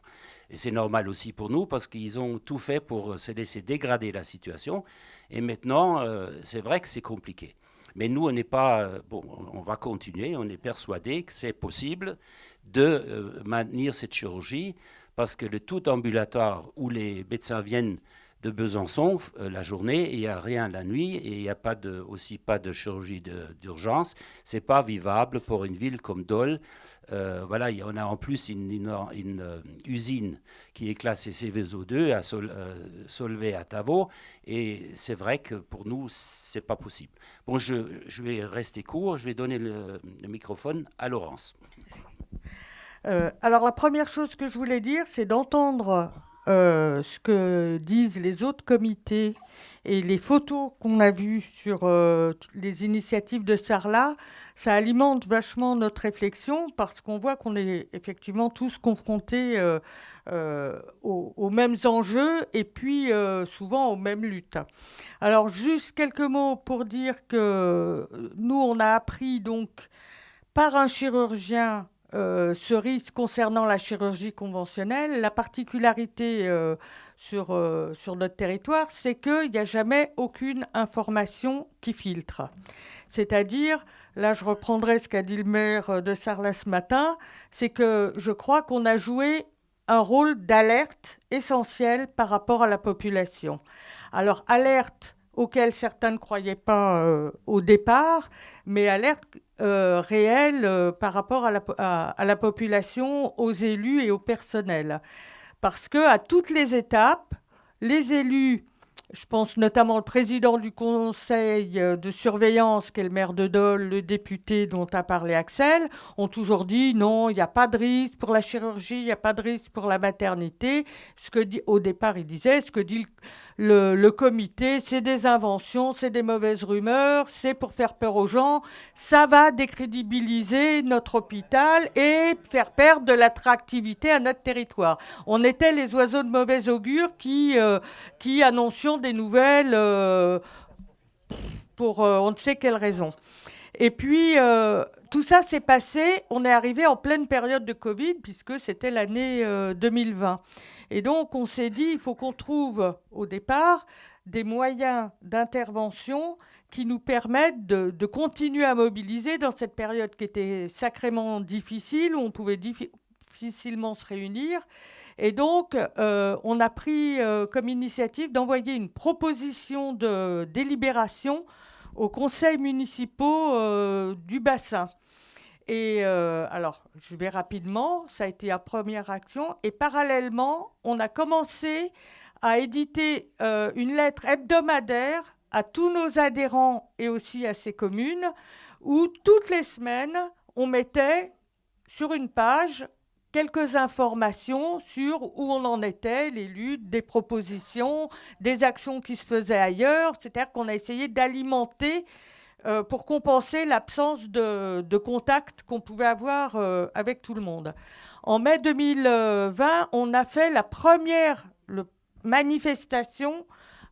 Et c'est normal aussi pour nous, parce qu'ils ont tout fait pour se laisser dégrader la situation, et maintenant, c'est vrai que c'est compliqué. Mais nous, on n'est pas, on va continuer, on est persuadé que c'est possible de maintenir cette chirurgie, parce que le tout ambulatoire où les médecins viennent de Besançon la journée, il n'y a rien la nuit, et il n'y a aussi pas de chirurgie d'urgence. Ce n'est pas vivable pour une ville comme Dole. Voilà, on a en plus une usine qui est classée CVSO2 à Solvay à Tavaux, et c'est vrai que pour nous, ce n'est pas possible. Bon, je vais rester court, je vais donner le microphone à Laurence. Alors la première chose que je voulais dire, c'est d'entendre ce que disent les autres comités et les photos qu'on a vues sur les initiatives de Sarlat. Ça alimente vachement notre réflexion parce qu'on voit qu'on est effectivement tous confrontés aux mêmes enjeux et puis souvent aux mêmes luttes. Alors juste quelques mots pour dire que nous on a appris donc par un chirurgien ce risque concernant la chirurgie conventionnelle. La particularité sur notre territoire, c'est qu'il n'y a jamais aucune information qui filtre. C'est-à-dire, là je reprendrai ce qu'a dit le maire de Sarlat ce matin, c'est que je crois qu'on a joué un rôle d'alerte essentiel par rapport à la population. Alors, alerte auquel certains ne croyaient pas au départ, mais alerte réelle par rapport à la population, aux élus et au personnel. parce qu'à toutes les étapes, les élus, je pense notamment le président du conseil de surveillance, qui est le maire de Dole, le député dont a parlé Axel, ont toujours dit non, il n'y a pas de risque pour la chirurgie, il n'y a pas de risque pour la maternité. Au départ, il disait, ce que dit le comité, c'est des inventions, c'est des mauvaises rumeurs, c'est pour faire peur aux gens, ça va décrédibiliser notre hôpital et faire perdre de l'attractivité à notre territoire. On était les oiseaux de mauvais augure qui annoncions des nouvelles pour on ne sait quelle raison. Et puis, tout ça s'est passé, on est arrivé en pleine période de Covid, puisque c'était l'année 2020. Et donc, on s'est dit, il faut qu'on trouve, au départ, des moyens d'intervention qui nous permettent de continuer à mobiliser dans cette période qui était sacrément difficile, où on pouvait difficilement se réunir. Et donc, on a pris comme initiative d'envoyer une proposition de délibération aux conseils municipaux du bassin. Et alors, je vais rapidement, ça a été la première action. Et parallèlement, on a commencé à éditer une lettre hebdomadaire à tous nos adhérents et aussi à ces communes, où toutes les semaines, on mettait sur une page quelques informations sur où on en était, les luttes, des propositions, des actions qui se faisaient ailleurs. C'est-à-dire qu'on a essayé d'alimenter pour compenser l'absence de contact qu'on pouvait avoir avec tout le monde. En mai 2020, on a fait la première manifestation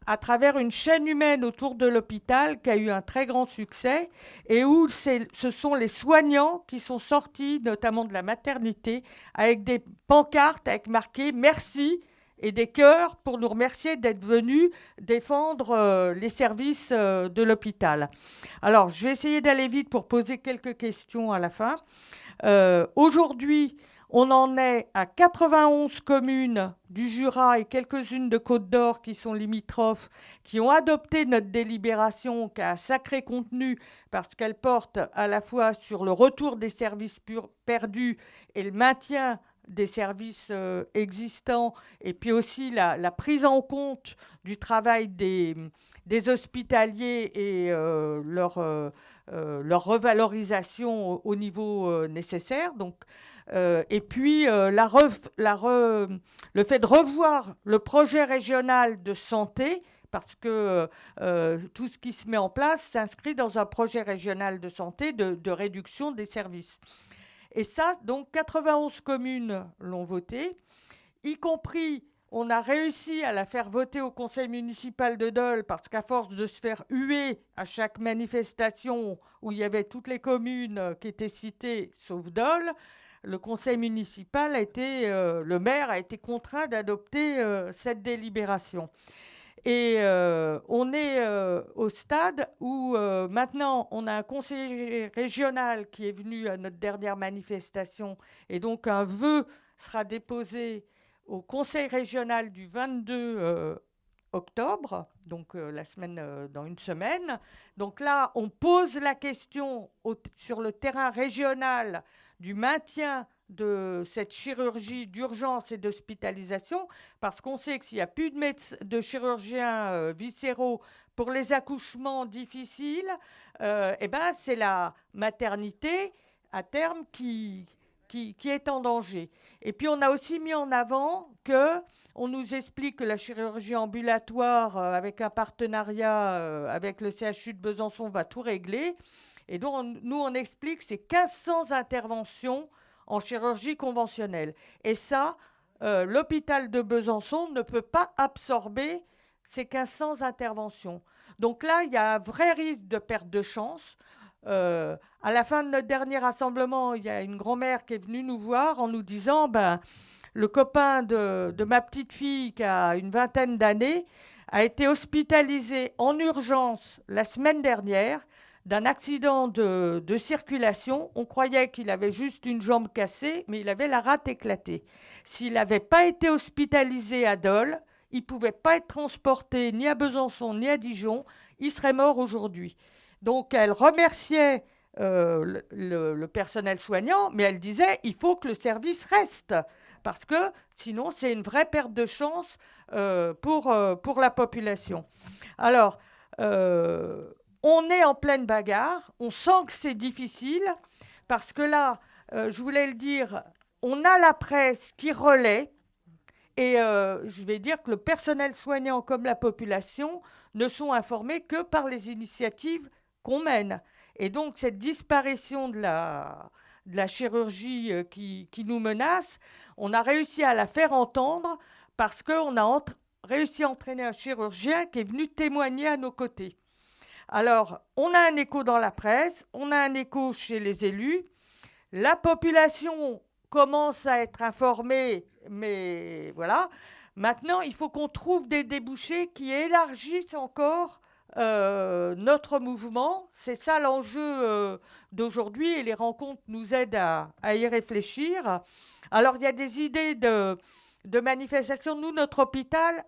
à travers une chaîne humaine autour de l'hôpital qui a eu un très grand succès et où ce sont les soignants qui sont sortis, notamment de la maternité, avec des pancartes avec marqué « Merci » et des cœurs pour nous remercier d'être venus défendre les services de l'hôpital. Alors, je vais essayer d'aller vite pour poser quelques questions à la fin. Aujourd'hui, on en est à 91 communes du Jura et quelques-unes de Côte-d'Or qui sont limitrophes, qui ont adopté notre délibération qui a un sacré contenu parce qu'elle porte à la fois sur le retour des services perdus et le maintien des services existants, et puis aussi la prise en compte du travail des hospitaliers et leur revalorisation au niveau nécessaire. Donc, et puis le fait de revoir le projet régional de santé, parce que tout ce qui se met en place s'inscrit dans un projet régional de santé de réduction des services. Et ça, donc 91 communes l'ont voté, y compris, on a réussi à la faire voter au conseil municipal de Dole, parce qu'à force de se faire huer à chaque manifestation où il y avait toutes les communes qui étaient citées, sauf Dole, le conseil municipal le maire a été contraint d'adopter cette délibération. Et on est au stade où maintenant on a un conseiller régional qui est venu à notre dernière manifestation, et donc un vœu sera déposé au conseil régional du 22 octobre, donc dans une semaine. Donc là, on pose la question sur le terrain régional du maintien de cette chirurgie d'urgence et d'hospitalisation, parce qu'on sait que s'il n'y a plus de chirurgiens viscéraux pour les accouchements difficiles, c'est la maternité à terme qui est en danger. Et puis on a aussi mis en avant qu'on nous explique que la chirurgie ambulatoire, avec un partenariat avec le CHU de Besançon, va tout régler. Et donc nous on explique que c'est 1500 interventions en chirurgie conventionnelle. Et ça, l'hôpital de Besançon ne peut pas absorber ces 1500 interventions. Donc là, il y a un vrai risque de perte de chance. À la fin de notre dernier rassemblement, il y a une grand-mère qui est venue nous voir en nous disant le copain de ma petite fille qui a une vingtaine d'années a été hospitalisé en urgence la semaine dernière d'un accident de circulation. On croyait qu'il avait juste une jambe cassée, mais il avait la rate éclatée. S'il n'avait pas été hospitalisé à Dole, il ne pouvait pas être transporté ni à Besançon ni à Dijon. Il serait mort aujourd'hui. Donc, elle remerciait le personnel soignant, mais elle disait il faut que le service reste. parce que sinon c'est une vraie perte de chance pour la population. Alors, on est en pleine bagarre, on sent que c'est difficile, parce que là, je voulais le dire, on a la presse qui relaie, et je vais dire que le personnel soignant comme la population ne sont informés que par les initiatives qu'on mène. Et donc cette disparition de la chirurgie qui nous menace, on a réussi à la faire entendre parce qu'on a réussi à entraîner un chirurgien qui est venu témoigner à nos côtés. Alors, on a un écho dans la presse, on a un écho chez les élus. La population commence à être informée, mais voilà. Maintenant, il faut qu'on trouve des débouchés qui élargissent encore notre mouvement. C'est ça l'enjeu d'aujourd'hui, et les rencontres nous aident à y réfléchir. Alors, il y a des idées de manifestation. Nous, notre hôpital,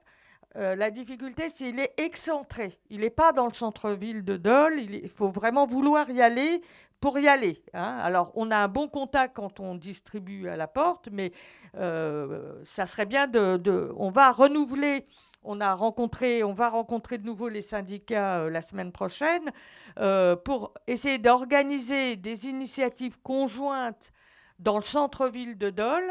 la difficulté, c'est qu'il est excentré. Il n'est pas dans le centre-ville de Dole. Il faut vraiment vouloir y aller pour y aller. Hein. Alors, on a un bon contact quand on distribue à la porte, mais ça serait bien on va renouveler. On va rencontrer de nouveau les syndicats la semaine prochaine pour essayer d'organiser des initiatives conjointes dans le centre-ville de Dole.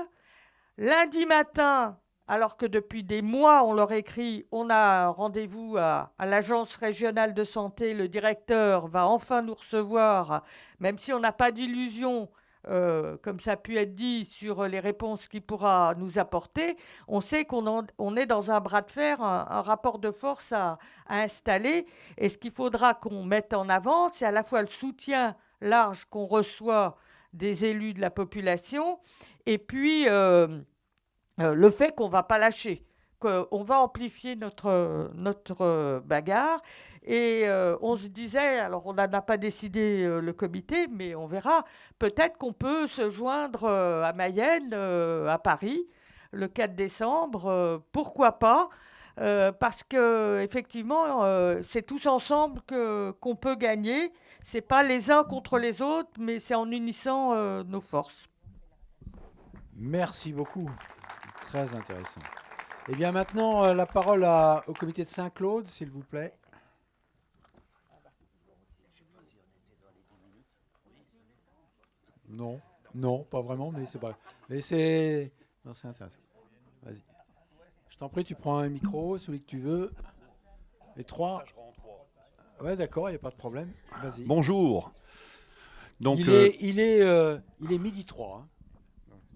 Lundi matin, alors que depuis des mois, on leur écrit, on a un rendez-vous à l'agence régionale de santé, le directeur va enfin nous recevoir, même si on n'a pas d'illusion, comme ça a pu être dit, sur les réponses qu'il pourra nous apporter. On sait qu'on est dans un bras de fer, un rapport de force à installer. Et ce qu'il faudra qu'on mette en avant, c'est à la fois le soutien large qu'on reçoit des élus de la population, et puis le fait qu'on ne va pas lâcher, qu'on va amplifier notre bagarre. Et on se disait, alors on n'en a pas décidé le comité, mais on verra, peut-être qu'on peut se joindre à Mayenne, à Paris, le 4 décembre, pourquoi pas, parce qu'effectivement, c'est tous ensemble qu'on peut gagner. Ce n'est pas les uns contre les autres, mais c'est en unissant nos forces. Merci beaucoup. Très intéressant. Eh bien, maintenant, la parole au comité de Saint-Claude, s'il vous plaît. Non, pas vraiment, mais c'est pas. Mais c'est intéressant. Vas-y. Je t'en prie, tu prends un micro, celui que tu veux. Les trois. Ouais, d'accord, il n'y a pas de problème. Vas-y. Bonjour. Donc, il est 12h03. Hein.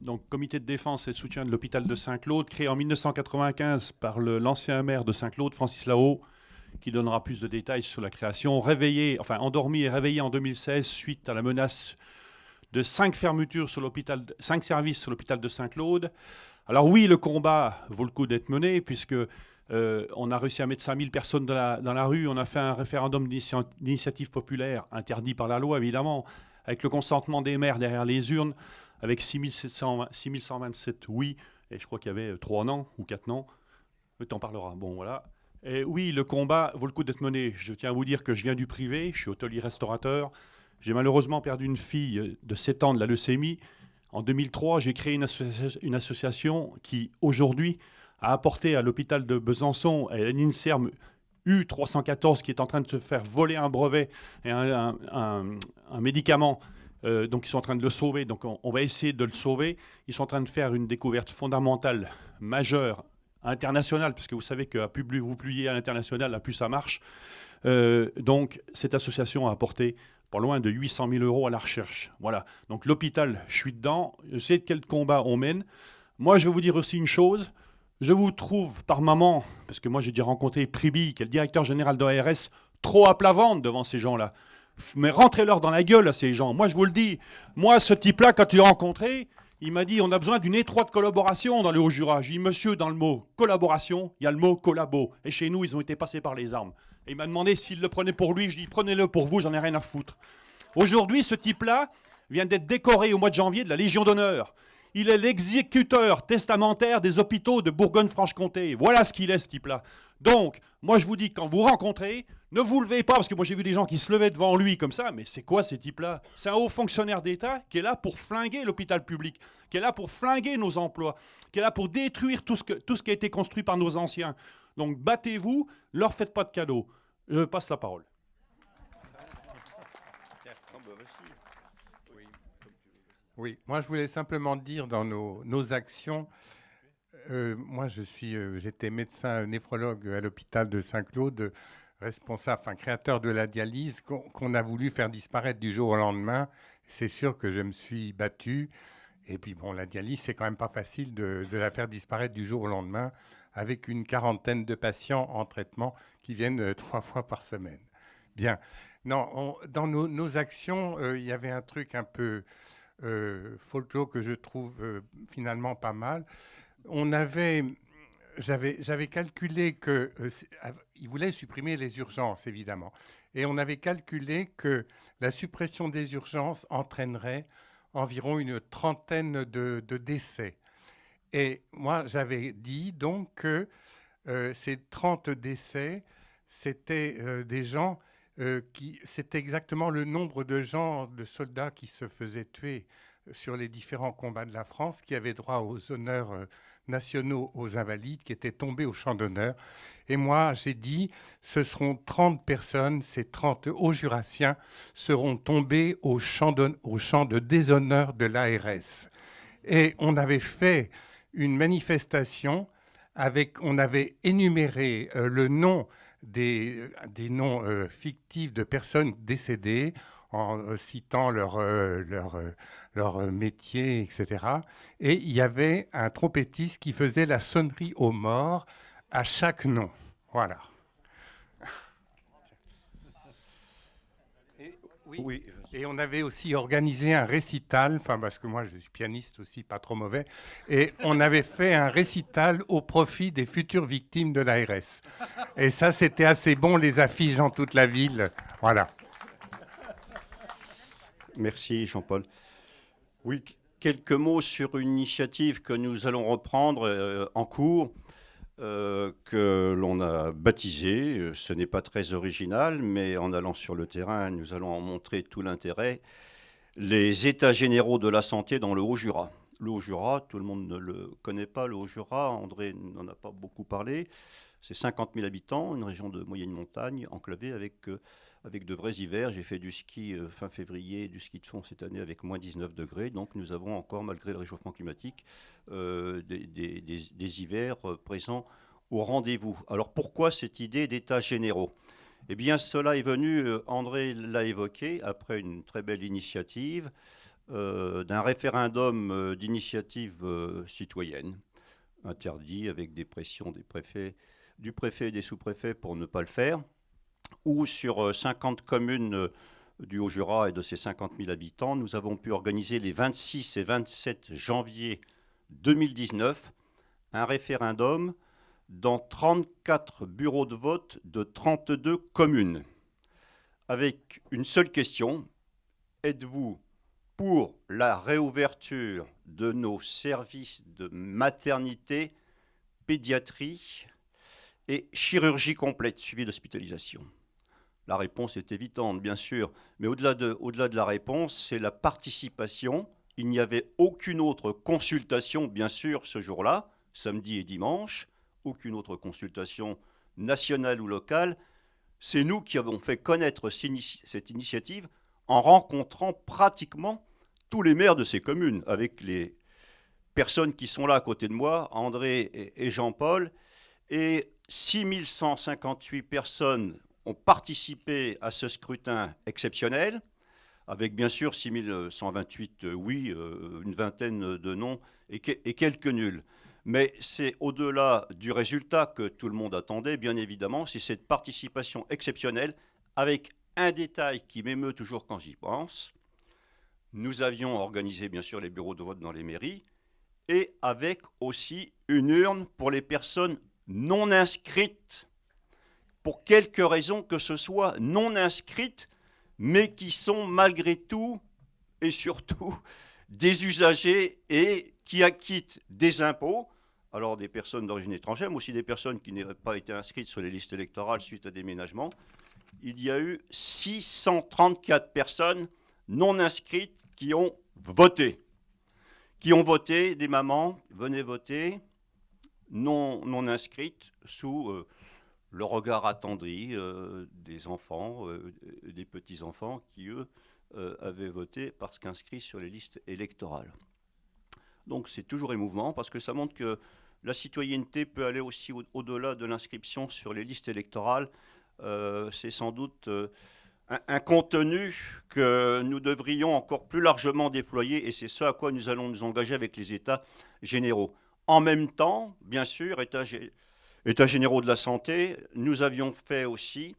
Donc, comité de défense et de soutien de l'hôpital de Saint-Claude, créé en 1995 par l'ancien maire de Saint-Claude, Francis Lao, qui donnera plus de détails sur la création. Endormi et réveillé en 2016 suite à la menace de 5 fermetures sur 5 services sur l'hôpital de Saint-Claude. Alors oui, le combat vaut le coup d'être mené, puisque on a réussi à mettre 5000 personnes dans la rue. On a fait un référendum d'initiative populaire, interdit par la loi évidemment, avec le consentement des maires derrière les urnes, avec 6127 oui, et je crois qu'il y avait 3 non ou 4 non. T'en parleras. Bon, voilà. Et oui, le combat vaut le coup d'être mené. Je tiens à vous dire que je viens du privé, je suis hôtelier-restaurateur. J'ai malheureusement perdu une fille de 7 ans de la leucémie. En 2003, j'ai créé une association qui, aujourd'hui, a apporté à l'hôpital de Besançon et à l'INSERM U314, qui est en train de se faire voler un brevet et un médicament. Donc, ils sont en train de le sauver. Donc, on va essayer de le sauver. Ils sont en train de faire une découverte fondamentale, majeure, internationale, parce que vous savez qu'à plus vous pliez à l'international, à plus ça marche. Donc, cette association a apporté pas loin de 800 000 € à la recherche. Voilà. Donc, l'hôpital, je suis dedans. Je sais de quel combat on mène. Moi, je vais vous dire aussi une chose. Je vous trouve par moment, parce que moi, j'ai déjà rencontré Priby, qui est le directeur général de l'ARS, trop à plat ventre devant ces gens-là. Mais rentrez-leur dans la gueule à ces gens. Moi, je vous le dis. Moi, ce type-là, quand je l'ai rencontré, il m'a dit on a besoin d'une étroite collaboration dans le Haut-Jura. J'ai dit monsieur, dans le mot collaboration, il y a le mot collabo. Et chez nous, ils ont été passés par les armes. Et il m'a demandé s'il le prenait pour lui. Je dis prenez-le pour vous, j'en ai rien à foutre. Aujourd'hui, ce type-là vient d'être décoré au mois de janvier de la Légion d'honneur. Il est l'exécuteur testamentaire des hôpitaux de Bourgogne-Franche-Comté. Voilà ce qu'il est, ce type-là. Donc, moi, je vous dis, quand vous rencontrez, ne vous levez pas, parce que moi, j'ai vu des gens qui se levaient devant lui comme ça, mais c'est quoi ces types-là? C'est un haut fonctionnaire d'État qui est là pour flinguer l'hôpital public, qui est là pour flinguer nos emplois, qui est là pour détruire tout ce qui a été construit par nos anciens. Donc, battez-vous, leur faites pas de cadeaux. Je passe la parole. Oui, moi je voulais simplement dire dans nos actions, moi j'étais médecin néphrologue à l'hôpital de Saint-Claude, responsable, créateur de la dialyse, qu'on a voulu faire disparaître du jour au lendemain. C'est sûr que je me suis battu. Et puis bon, la dialyse, c'est quand même pas facile de la faire disparaître du jour au lendemain avec une quarantaine de patients en traitement qui viennent 3 fois par semaine. Bien. Non, dans nos actions, il y avait un truc un peu folklore que je trouve finalement pas mal. J'avais calculé que il voulait supprimer les urgences, évidemment. Et on avait calculé que la suppression des urgences entraînerait environ une trentaine de décès. Et moi, j'avais dit donc que ces 30 décès, c'était des gens c'était exactement le nombre de gens, de soldats qui se faisaient tuer sur les différents combats de la France, qui avaient droit aux honneurs nationaux aux invalides, qui étaient tombés au champ d'honneur. Et moi, j'ai dit, ce seront 30 personnes, ces 30 hauts jurassiens seront tombés au champ de déshonneur de l'ARS. Et on avait fait une manifestation on avait énuméré le nom des noms fictifs de personnes décédées en citant leur métier, etc. Et il y avait un trompettiste qui faisait la sonnerie aux morts à chaque nom. Voilà. Oui. Et on avait aussi organisé un récital, parce que moi je suis pianiste aussi, pas trop mauvais, et on avait fait un récital au profit des futures victimes de l'ARS. Et ça, c'était assez bon, les affiches dans toute la ville. Voilà. Merci Jean-Paul. Oui, quelques mots sur une initiative que nous allons reprendre en cours, que l'on a baptisée. Ce n'est pas très original, mais en allant sur le terrain, nous allons en montrer tout l'intérêt. Les États généraux de la santé dans le Haut-Jura. Le Haut-Jura, tout le monde ne le connaît pas, le Haut-Jura, André n'en a pas beaucoup parlé. C'est 50 000 habitants, une région de moyenne montagne, enclavée avec de vrais hivers. J'ai fait du ski fin février, du ski de fond cette année avec moins 19 degrés. Donc nous avons encore, malgré le réchauffement climatique, des hivers présents au rendez-vous. Alors pourquoi cette idée d'états généraux ? Eh bien cela est venu, André l'a évoqué, après une très belle initiative, d'un référendum d'initiative citoyenne, interdit avec des pressions du préfet et des sous-préfets pour ne pas le faire, où sur 50 communes du Haut-Jura et de ses 50 000 habitants, nous avons pu organiser les 26 et 27 janvier 2019 un référendum dans 34 bureaux de vote de 32 communes, avec une seule question: êtes-vous pour la réouverture de nos services de maternité, pédiatrie et chirurgie complète suivie d'hospitalisation? La réponse est évidente, bien sûr, mais au-delà de la réponse, c'est la participation. Il n'y avait aucune autre consultation, bien sûr, ce jour-là, samedi et dimanche, aucune autre consultation nationale ou locale. C'est nous qui avons fait connaître cette initiative en rencontrant pratiquement tous les maires de ces communes, avec les personnes qui sont là à côté de moi, André et Jean-Paul. Et 6158 personnes ont participé à ce scrutin exceptionnel, avec bien sûr 6128 oui, une vingtaine de non et quelques nuls. Mais c'est au-delà du résultat que tout le monde attendait, bien évidemment, c'est cette participation exceptionnelle, avec un détail qui m'émeut toujours quand j'y pense. Nous avions organisé bien sûr les bureaux de vote dans les mairies, et avec aussi une urne pour les personnes non inscrites, pour quelque raison que ce soit non inscrites, mais qui sont malgré tout et surtout des usagers et qui acquittent des impôts, alors des personnes d'origine étrangère, mais aussi des personnes qui n'auraient pas été inscrites sur les listes électorales suite à déménagement. Il y a eu 634 personnes non inscrites qui ont voté. Des mamans, venez voter, non inscrites, sous le regard attendri des enfants, des petits-enfants qui, eux, avaient voté parce qu'inscrits sur les listes électorales. Donc c'est toujours émouvant parce que ça montre que la citoyenneté peut aller aussi au-delà de l'inscription sur les listes électorales. C'est sans doute un contenu que nous devrions encore plus largement déployer et c'est ce à quoi nous allons nous engager avec les États généraux. En même temps, bien sûr, États généraux de la santé, nous avions fait aussi,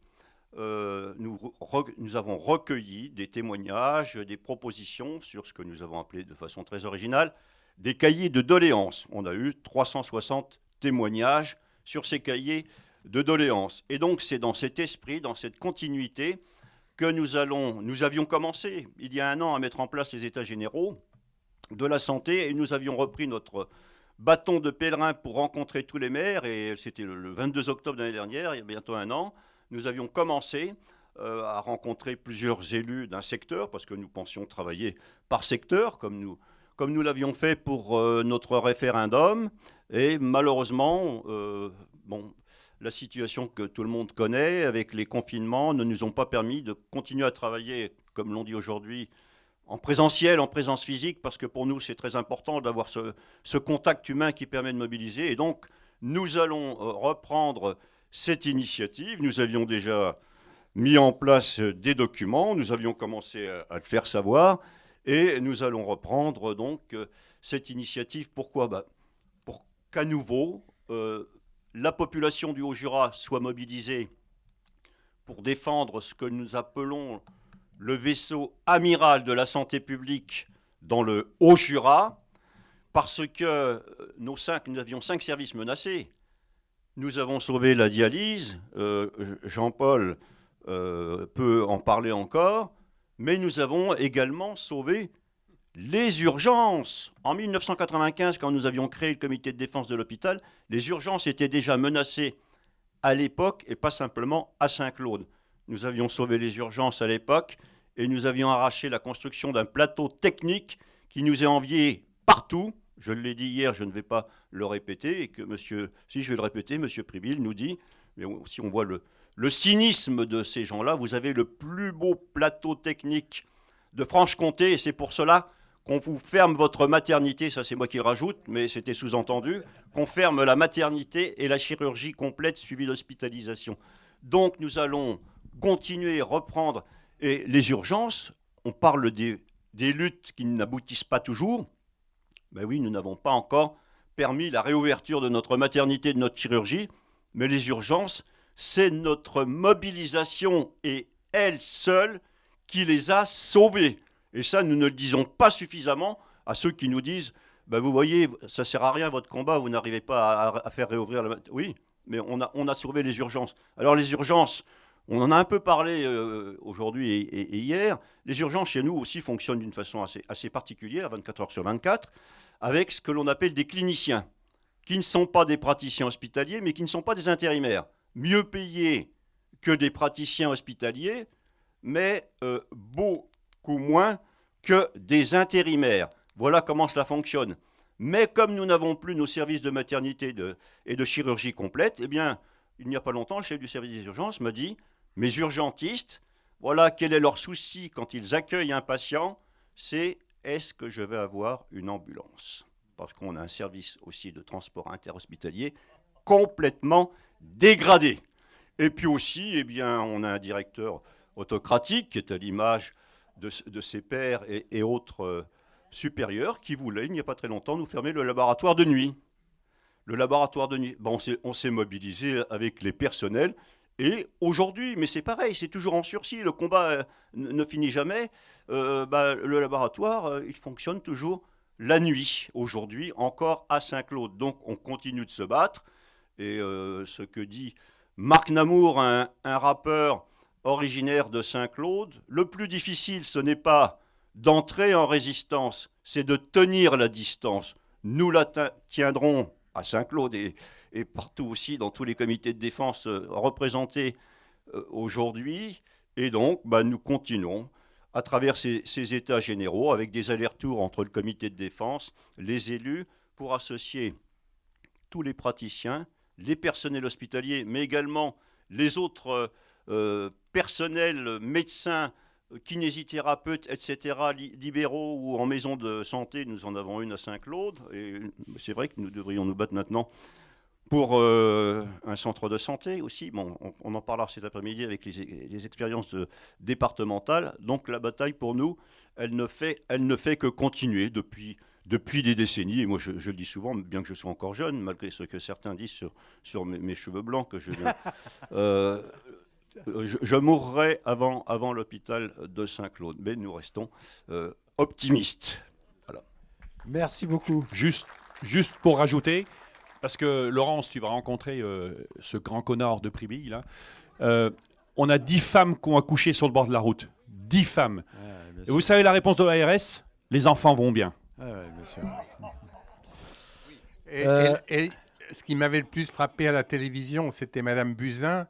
nous avons recueilli des témoignages, des propositions sur ce que nous avons appelé de façon très originale des cahiers de doléances. On a eu 360 témoignages sur ces cahiers de doléances. Et donc c'est dans cet esprit, dans cette continuité, que nous avions commencé il y a 1 an à mettre en place les États généraux de la santé et nous avions repris notre bâton de pèlerin pour rencontrer tous les maires et c'était le 22 octobre de l'année dernière, il y a bientôt 1 an. Nous avions commencé à rencontrer plusieurs élus d'un secteur parce que nous pensions travailler par secteur comme nous l'avions fait pour notre référendum. Et malheureusement, la situation que tout le monde connaît, avec les confinements, ne nous ont pas permis de continuer à travailler, comme l'on dit aujourd'hui, en présentiel, en présence physique, parce que pour nous, c'est très important d'avoir ce contact humain qui permet de mobiliser. Et donc, nous allons reprendre cette initiative. Nous avions déjà mis en place des documents, nous avions commencé à le faire savoir, et nous allons reprendre donc cette initiative. Pourquoi ? Pour qu'à nouveau, la population du Haut-Jura soit mobilisée pour défendre ce que nous appelons le vaisseau amiral de la santé publique dans le Haut-Jura, parce que nous avions 5 services menacés. Nous avons sauvé la dialyse, Jean-Paul peut en parler encore, mais nous avons également sauvé les urgences. En 1995, quand nous avions créé le comité de défense de l'hôpital, les urgences étaient déjà menacées à l'époque et pas simplement à Saint-Claude. Nous avions sauvé les urgences à l'époque et nous avions arraché la construction d'un plateau technique qui nous est envié partout. Je l'ai dit hier, je ne vais pas le répéter, et que si je vais le répéter, M. Priville nous dit, mais si on voit le cynisme de ces gens-là, vous avez le plus beau plateau technique de Franche-Comté, et c'est pour cela qu'on vous ferme votre maternité, ça c'est moi qui rajoute, mais c'était sous-entendu, qu'on ferme la maternité et la chirurgie complète suivie d'hospitalisation. Donc nous allons continuer, reprendre, et les urgences, on parle des luttes qui n'aboutissent pas toujours. Ben oui, nous n'avons pas encore permis la réouverture de notre maternité, de notre chirurgie, mais les urgences, c'est notre mobilisation et elle seule qui les a sauvés. Et ça, nous ne le disons pas suffisamment à ceux qui nous disent ben vous voyez, ça ne sert à rien votre combat, vous n'arrivez pas à faire réouvrir la maternité. Oui, mais on a sauvé les urgences. Alors les urgences, on en a un peu parlé aujourd'hui et hier. Les urgences chez nous aussi fonctionnent d'une façon assez particulière, 24 heures sur 24, avec ce que l'on appelle des cliniciens, qui ne sont pas des praticiens hospitaliers, mais qui ne sont pas des intérimaires. Mieux payés que des praticiens hospitaliers, mais beaucoup moins que des intérimaires. Voilà comment cela fonctionne. Mais comme nous n'avons plus nos services de maternité et de chirurgie complète, eh bien, il n'y a pas longtemps, le chef du service des urgences m'a dit « Mes urgentistes, voilà quel est leur souci quand ils accueillent un patient, c'est est-ce que je vais avoir une ambulance ?» Parce qu'on a un service aussi de transport interhospitalier complètement dégradé. Et puis aussi, eh bien, on a un directeur autocratique qui est à l'image de ses pairs et autres supérieurs qui voulait, il n'y a pas très longtemps, nous fermer le laboratoire de nuit. Le laboratoire de nuit, ben on s'est mobilisé avec les personnels. Et aujourd'hui, mais c'est pareil, c'est toujours en sursis, le combat ne finit jamais. Le laboratoire, il fonctionne toujours la nuit, aujourd'hui, encore à Saint-Claude. Donc on continue de se battre. Et ce que dit Marc Namour, un rappeur originaire de Saint-Claude, le plus difficile, ce n'est pas d'entrer en résistance, c'est de tenir la distance. Nous la tiendrons à Saint-Claude et partout aussi dans tous les comités de défense représentés aujourd'hui. Et donc, nous continuons à travers ces états généraux avec des allers-retours entre le comité de défense, les élus, pour associer tous les praticiens, les personnels hospitaliers, mais également les autres personnels, médecins, kinésithérapeutes, etc., libéraux ou en maison de santé. Nous en avons une à Saint-Claude. Et c'est vrai que nous devrions nous battre maintenant pour un centre de santé aussi. Bon, on en parlera cet après-midi avec les expériences départementales. Donc la bataille pour nous, elle ne fait que continuer depuis des décennies. Et moi, je le dis souvent, bien que je sois encore jeune, malgré ce que certains disent sur mes cheveux blancs que je viens. Je mourrai avant l'hôpital de Saint-Claude. Mais nous restons optimistes. Voilà. Merci beaucoup. Juste pour rajouter, parce que Laurence, tu vas rencontrer ce grand connard de Priby, là. On a 10 femmes qui ont accouché sur le bord de la route. 10 femmes. Et vous savez la réponse de l'ARS ? Les enfants vont bien. Ouais, bien sûr. Et ce qui m'avait le plus frappé à la télévision, c'était Madame Buzyn,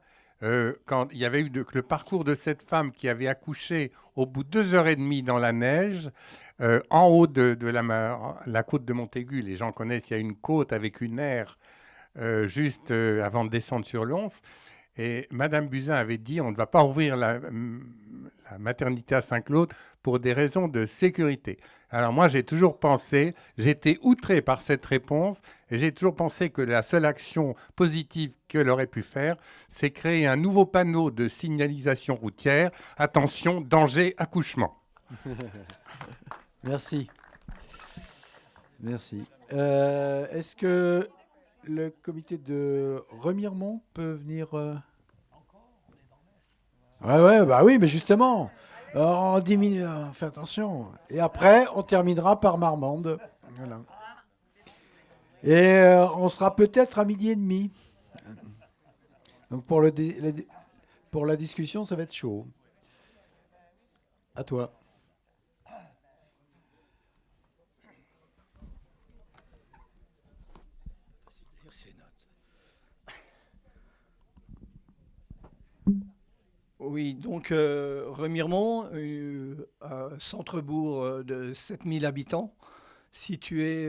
quand il y avait eu le parcours de cette femme qui avait accouché au bout de 2h30 dans la neige, en haut de la côte de Montaigu. Les gens connaissent, il y a une côte avec une aire juste avant de descendre sur Lons. Et Madame Buzyn avait dit on ne va pas ouvrir la maternité à Saint-Claude pour des raisons de sécurité. Alors moi, j'ai toujours pensé, j'étais outré par cette réponse, et j'ai toujours pensé que la seule action positive qu'elle aurait pu faire, c'est créer un nouveau panneau de signalisation routière. Attention, danger, accouchement. Merci. Merci. Est-ce que le comité de Remiremont peut venir Ouais, bah oui, mais justement, en 10 minutes, fais attention. Et après, on terminera par Marmande. Voilà. Et on sera peut-être à 12h30. Donc pour la discussion, ça va être chaud. À toi. Oui, donc Remiremont, centre-bourg de 7000 habitants, situé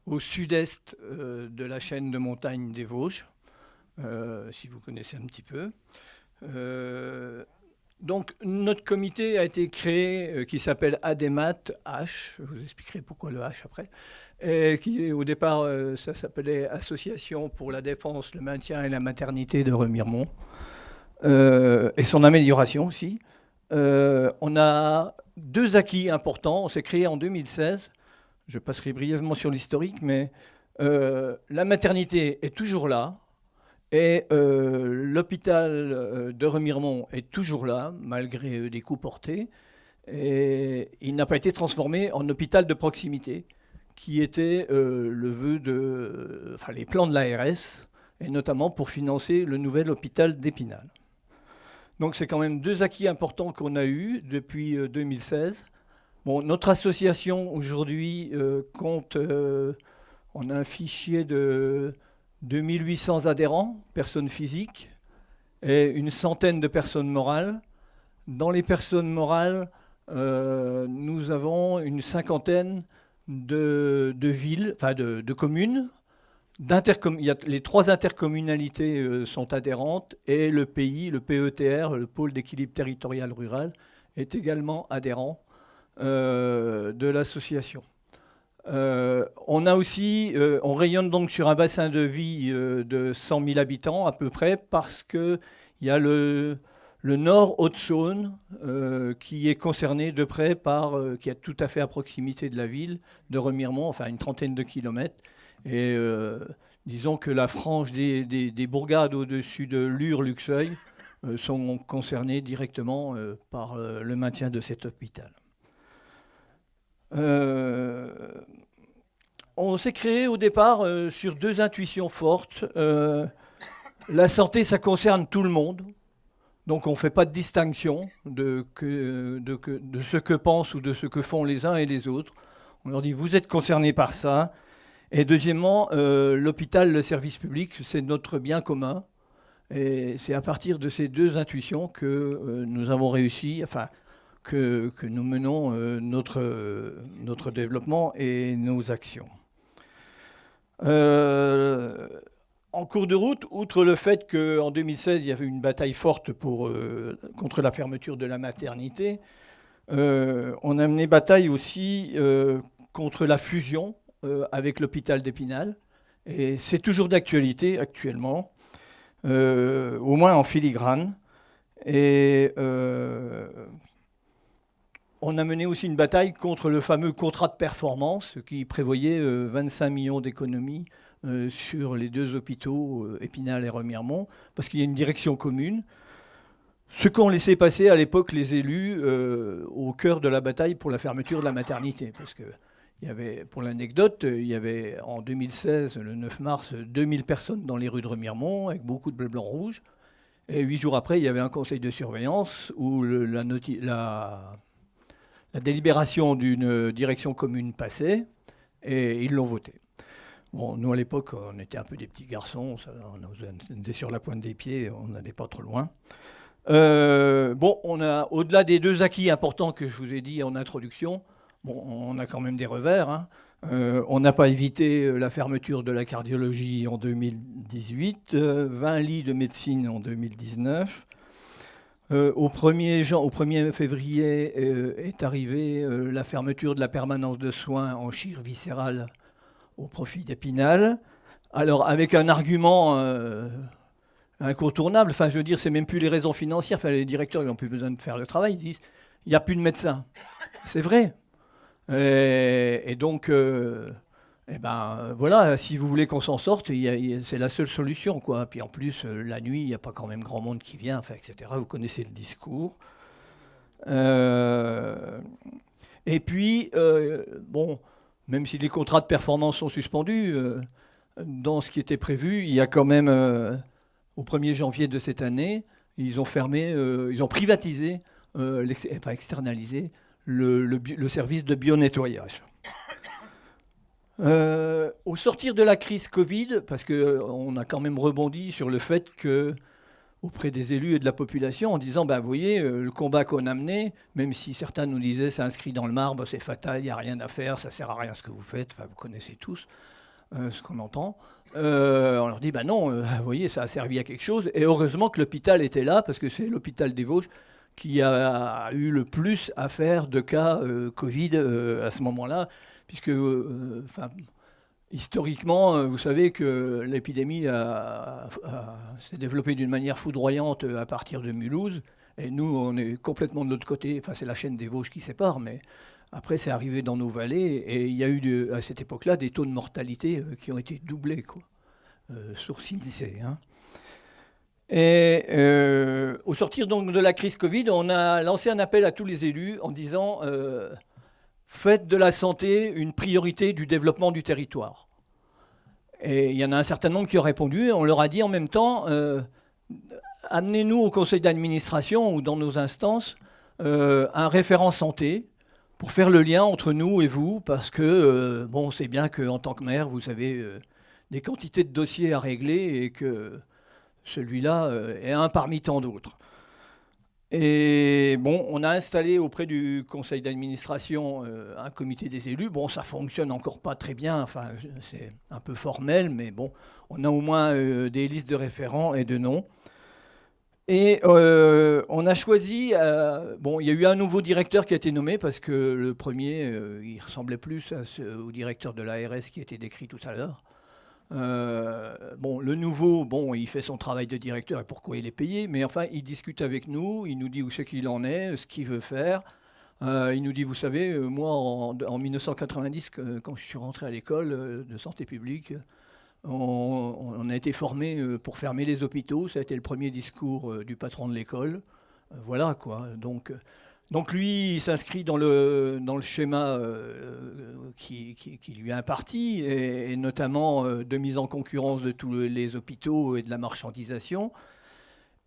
au sud-est de la chaîne de montagnes des Vosges, si vous connaissez un petit peu. Donc notre comité a été créé, qui s'appelle ADEMAT H, je vous expliquerai pourquoi le H après, et qui au départ ça s'appelait Association pour la défense, le maintien et la maternité de Remiremont. Et son amélioration aussi. On a 2 acquis importants. On s'est créé en 2016. Je passerai brièvement sur l'historique, mais la maternité est toujours là et l'hôpital de Remiremont est toujours là, malgré des coûts portés. Et il n'a pas été transformé en hôpital de proximité, qui était le vœu les plans de l'ARS, et notamment pour financer le nouvel hôpital d'Épinal. Donc c'est quand même 2 acquis importants qu'on a eus depuis 2016. Bon, notre association aujourd'hui compte, on a un fichier de 2800 adhérents, personnes physiques, et une centaine de personnes morales. Dans les personnes morales, nous avons une cinquantaine de villes, enfin de communes. Les 3 intercommunalités sont adhérentes et le pays, le PETR, le pôle d'équilibre territorial rural, est également adhérent de l'association. On rayonne donc sur un bassin de vie de 100 000 habitants à peu près, parce qu'il y a le nord Haute-Saône qui est concerné de près qui est tout à fait à proximité de la ville de Remiremont, enfin une trentaine de kilomètres. Et disons que la frange des bourgades au-dessus de Lure-Luxeuil sont concernées directement par le maintien de cet hôpital. On s'est créé au départ sur 2 intuitions fortes. La santé, ça concerne tout le monde. Donc on ne fait pas de distinction de ce que pensent ou de ce que font les uns et les autres. On leur dit, vous êtes concernés par ça. Et deuxièmement, l'hôpital, le service public, c'est notre bien commun. Et c'est à partir de ces deux intuitions que nous avons réussi, enfin, que nous menons notre développement et nos actions. En cours de route, outre le fait qu'en 2016, il y avait une bataille forte contre la fermeture de la maternité, on a mené bataille aussi contre la fusion avec l'hôpital d'Épinal. Et c'est toujours d'actualité actuellement, au moins en filigrane. Et on a mené aussi une bataille contre le fameux contrat de performance qui prévoyait 25 millions d'économies sur les deux hôpitaux, Épinal et Remiremont, parce qu'il y a une direction commune. Ce qu'ont laissé passer à l'époque les élus au cœur de la bataille pour la fermeture de la maternité. Parce que, pour l'anecdote, il y avait en 2016, le 9 mars, 2000 personnes dans les rues de Remiremont, avec beaucoup de bleu, blanc, rouge. Et 8 jours après, il y avait un conseil de surveillance où la délibération d'une direction commune passait, et ils l'ont voté. Bon, nous, à l'époque, on était un peu des petits garçons, on était sur la pointe des pieds, on n'allait pas trop loin. On a, au-delà des deux acquis importants que je vous ai dit en introduction, on a quand même des revers. Hein. On n'a pas évité la fermeture de la cardiologie en 2018, 20 lits de médecine en 2019. Au 1er février est arrivée la fermeture de la permanence de soins en chir viscérale au profit d'Épinal. Alors, avec un argument incontournable, enfin, je veux dire, c'est même plus les raisons financières. Enfin, les directeurs, ils n'ont plus besoin de faire le travail. Ils disent, il n'y a plus de médecins. C'est vrai. Et donc, voilà, si vous voulez qu'on s'en sorte, c'est la seule solution, quoi. Puis en plus, la nuit, il n'y a pas quand même grand monde qui vient, enfin, etc. Vous connaissez le discours. Et puis, même si les contrats de performance sont suspendus, dans ce qui était prévu, il y a quand même, au 1er janvier de cette année, ils ont privatisé, externalisé le service de bio-nettoyage. Au sortir de la crise Covid, parce qu'on a quand même rebondi sur le fait que, auprès des élus et de la population, en disant, vous voyez, le combat qu'on a mené, même si certains nous disaient, c'est inscrit dans le marbre, c'est fatal, il n'y a rien à faire, ça ne sert à rien ce que vous faites, enfin, vous connaissez tous ce qu'on entend. On leur dit, non, vous voyez, ça a servi à quelque chose. Et heureusement que l'hôpital était là, parce que c'est l'hôpital des Vosges qui a eu le plus à faire de cas Covid à ce moment-là, puisque, historiquement, vous savez que l'épidémie s'est développée d'une manière foudroyante à partir de Mulhouse, et nous, on est complètement de l'autre côté, enfin, c'est la chaîne des Vosges qui sépare, mais après, c'est arrivé dans nos vallées, et il y a eu, à cette époque-là, des taux de mortalité qui ont été doublés, quoi, source INSEE, hein. Et au sortir donc de la crise Covid, on a lancé un appel à tous les élus en disant faites de la santé une priorité du développement du territoire. Et il y en a un certain nombre qui ont répondu. On leur a dit en même temps amenez-nous au conseil d'administration ou dans nos instances un référent santé pour faire le lien entre nous et vous, parce que c'est bien qu'en tant que maire, vous avez des quantités de dossiers à régler et que celui-là est un parmi tant d'autres. Et on a installé auprès du conseil d'administration un comité des élus. Ça fonctionne encore pas très bien, enfin, c'est un peu formel, mais on a au moins des listes de référents et de noms. Et on a choisi, il y a eu un nouveau directeur qui a été nommé, parce que le premier, il ressemblait plus au directeur de l'ARS qui était décrit tout à l'heure. Le nouveau, il fait son travail de directeur et pourquoi il est payé, mais enfin, il discute avec nous, il nous dit où c'est qu'il en est, ce qu'il veut faire. Il nous dit, vous savez, moi, en 1990, quand je suis rentré à l'école de santé publique, on a été formé pour fermer les hôpitaux. Ça a été le premier discours du patron de l'école. Voilà, quoi. Donc lui, il s'inscrit dans le schéma qui lui est imparti, et notamment de mise en concurrence de tous les hôpitaux et de la marchandisation.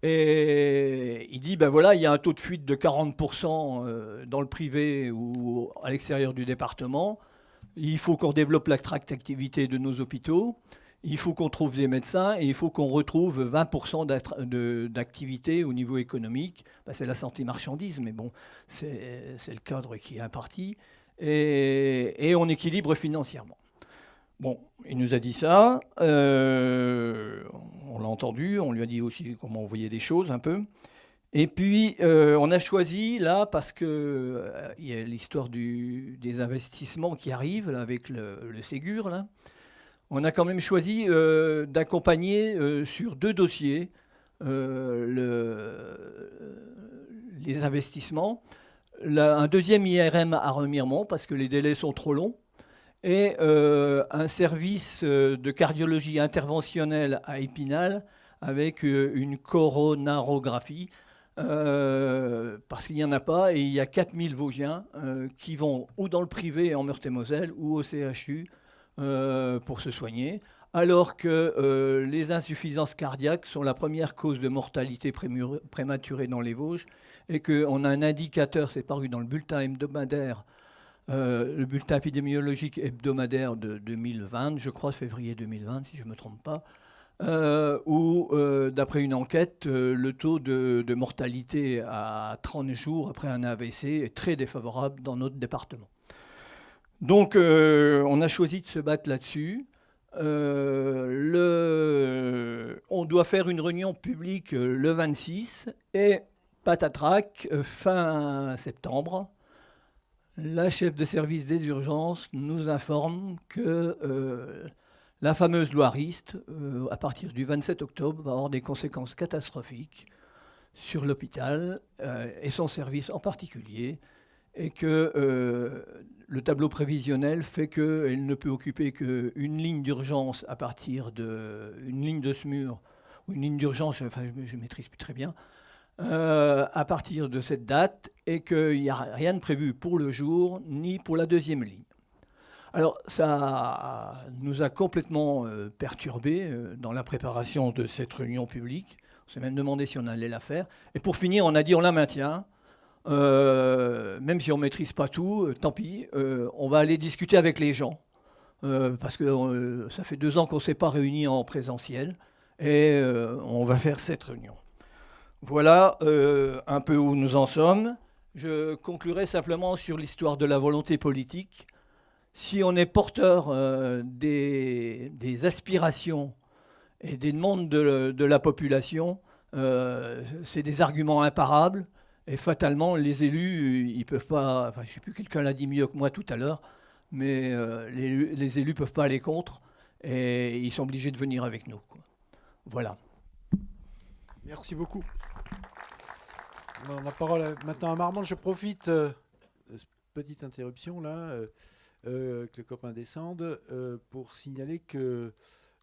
Et il dit, il y a un taux de fuite de 40% dans le privé ou à l'extérieur du département. Il faut qu'on développe l'attractivité de nos hôpitaux. Il faut qu'on trouve des médecins et il faut qu'on retrouve 20% d'activité au niveau économique. Ben, c'est la santé marchandise, mais bon, c'est le cadre qui est imparti. Et on équilibre financièrement. Bon, il nous a dit ça. On l'a entendu. On lui a dit aussi comment on voyait des choses un peu. Et puis, on a choisi, là, parce qu'il y a l'histoire des investissements qui arrivent là, avec le Ségur, là. On a quand même choisi d'accompagner sur 2 dossiers les investissements. Un deuxième IRM à Remiremont, parce que les délais sont trop longs, et un service de cardiologie interventionnelle à Épinal avec une coronarographie, parce qu'il n'y en a pas, et il y a 4000 Vosgiens qui vont ou dans le privé en Meurthe-et-Moselle ou au CHU pour se soigner, alors que les insuffisances cardiaques sont la première cause de mortalité prématurée dans les Vosges, et qu'on a un indicateur, c'est paru dans le bulletin hebdomadaire, le bulletin épidémiologique hebdomadaire de 2020, je crois février 2020 si je ne me trompe pas, où, d'après une enquête, le taux de mortalité à 30 jours après un AVC est très défavorable dans notre département. Donc, on a choisi de se battre là-dessus. On doit faire une réunion publique le 26 et patatrac, fin septembre, la chef de service des urgences nous informe que la fameuse loi RIST, à partir du 27 octobre, va avoir des conséquences catastrophiques sur l'hôpital et son service en particulier, et que le tableau prévisionnel fait qu'elle ne peut occuper qu'une ligne d'urgence à partir d'une ligne de SMUR, ou une ligne d'urgence, enfin je ne maîtrise plus très bien, à partir de cette date, et qu'il n'y a rien de prévu pour le jour, ni pour la deuxième ligne. Alors ça nous a complètement perturbés dans la préparation de cette réunion publique. On s'est même demandé si on allait la faire. Et pour finir, on a dit on la maintient. Même si on ne maîtrise pas tout, tant pis, on va aller discuter avec les gens, parce que ça fait 2 ans qu'on ne s'est pas réunis en présentiel, et on va faire cette réunion. Voilà un peu où nous en sommes. Je conclurai simplement sur l'histoire de la volonté politique. Si on est porteur des aspirations et des demandes de la population, c'est des arguments imparables. Et fatalement, les élus, ils peuvent pas... Enfin, je ne sais plus, quelqu'un l'a dit mieux que moi tout à l'heure, mais les élus ne peuvent pas aller contre, et ils sont obligés de venir avec nous, quoi. Voilà. Merci beaucoup. La parole maintenant à Marmande. Je profite de cette petite interruption là, que le copain descende, pour signaler que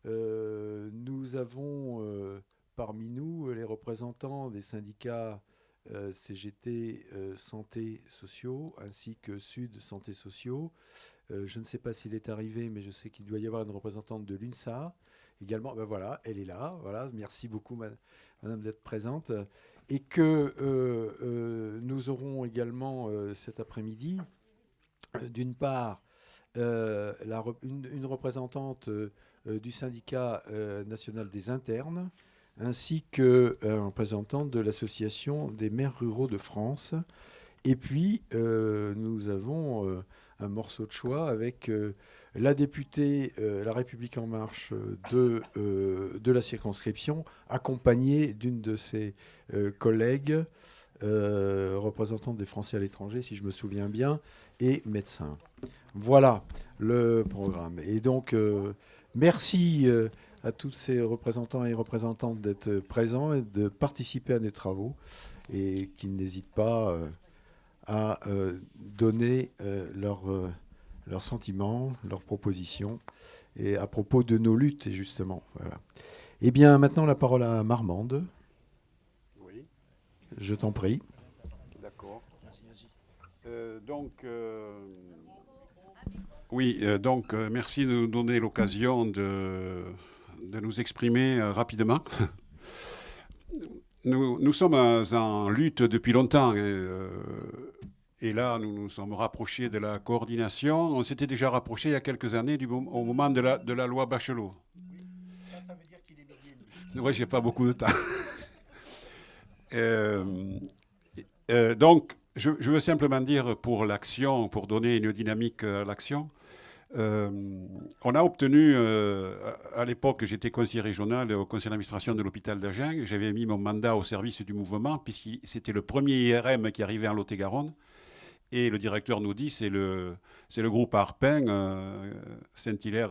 nous avons parmi nous les représentants des syndicats CGT Santé Sociaux ainsi que Sud Santé Sociaux. Je ne sais pas s'il est arrivé, mais je sais qu'il doit y avoir une représentante de l'UNSA également. Ben voilà, elle est là. Voilà, merci beaucoup, madame, d'être présente. Et que nous aurons également cet après-midi, d'une part, une représentante du syndicat national des internes, ainsi qu'un représentant de l'association des maires ruraux de France. Et puis, nous avons un morceau de choix avec la députée La République En Marche de la circonscription, accompagnée d'une de ses collègues, représentante des Français à l'étranger, si je me souviens bien, et médecin. Voilà le programme. Et donc, merci à tous ces représentants et représentantes d'être présents et de participer à nos travaux, et qu'ils n'hésitent pas à donner leurs sentiments, leurs propositions, et à propos de nos luttes, justement. Voilà. Eh bien, maintenant, la parole à Marmande. Oui. Je t'en prie. D'accord. Donc, merci de nous donner l'occasion de nous exprimer rapidement. Nous sommes en lutte depuis longtemps. Et là, nous nous sommes rapprochés de la coordination. On s'était déjà rapprochés il y a quelques années au moment de la loi Bachelot. Ça veut dire qu'il est midi. Oui, j'ai pas beaucoup de temps. Donc, je veux simplement dire pour l'action, pour donner une dynamique à l'action, on a obtenu, à l'époque, j'étais conseiller régional au conseil d'administration de l'hôpital d'Agen. J'avais mis mon mandat au service du mouvement, puisque c'était le premier IRM qui arrivait en Lot-et-Garonne. Et le directeur nous dit, c'est le groupe Arpin, Saint-Hilaire,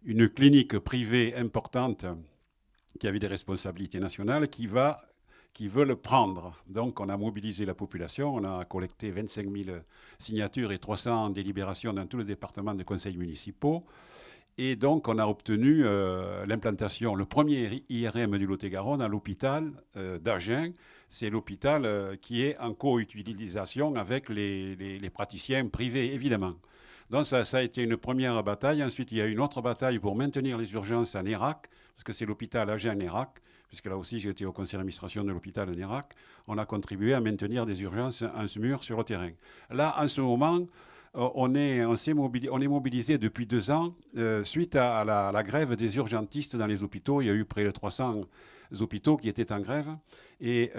une clinique privée importante qui avait des responsabilités nationales, qui veut le prendre. Donc, on a mobilisé la population, on a collecté 25 000 signatures et 300 délibérations dans tous les départements de conseils municipaux. Et donc, on a obtenu l'implantation, le premier IRM du Lot-et-Garonne à l'hôpital d'Agen. C'est l'hôpital qui est en co-utilisation avec les praticiens privés, évidemment. Donc, ça a été une première bataille. Ensuite, il y a une autre bataille pour maintenir les urgences à Nérac, parce que c'est l'hôpital Agen-Nérac, puisque là aussi, j'ai été au conseil d'administration de l'hôpital de Nérac. On a contribué à maintenir des urgences en SMUR sur le terrain. Là, en ce moment, on est mobilisé depuis 2 ans suite à la grève des urgentistes dans les hôpitaux. Il y a eu près de 300 hôpitaux qui étaient en grève. Et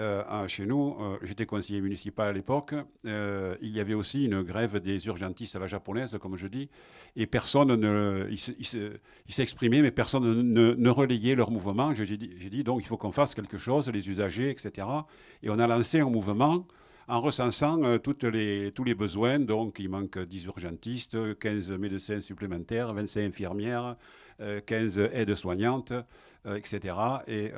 chez nous, j'étais conseiller municipal à l'époque, il y avait aussi une grève des urgentistes à la japonaise, comme je dis, et personne il s'exprimait, mais personne ne relayait leur mouvement. J'ai dit, donc, il faut qu'on fasse quelque chose, les usagers, etc. Et on a lancé un mouvement en recensant tous les besoins. Donc, il manque 10 urgentistes, 15 médecins supplémentaires, 25 infirmières, 15 aides-soignantes, etc. Et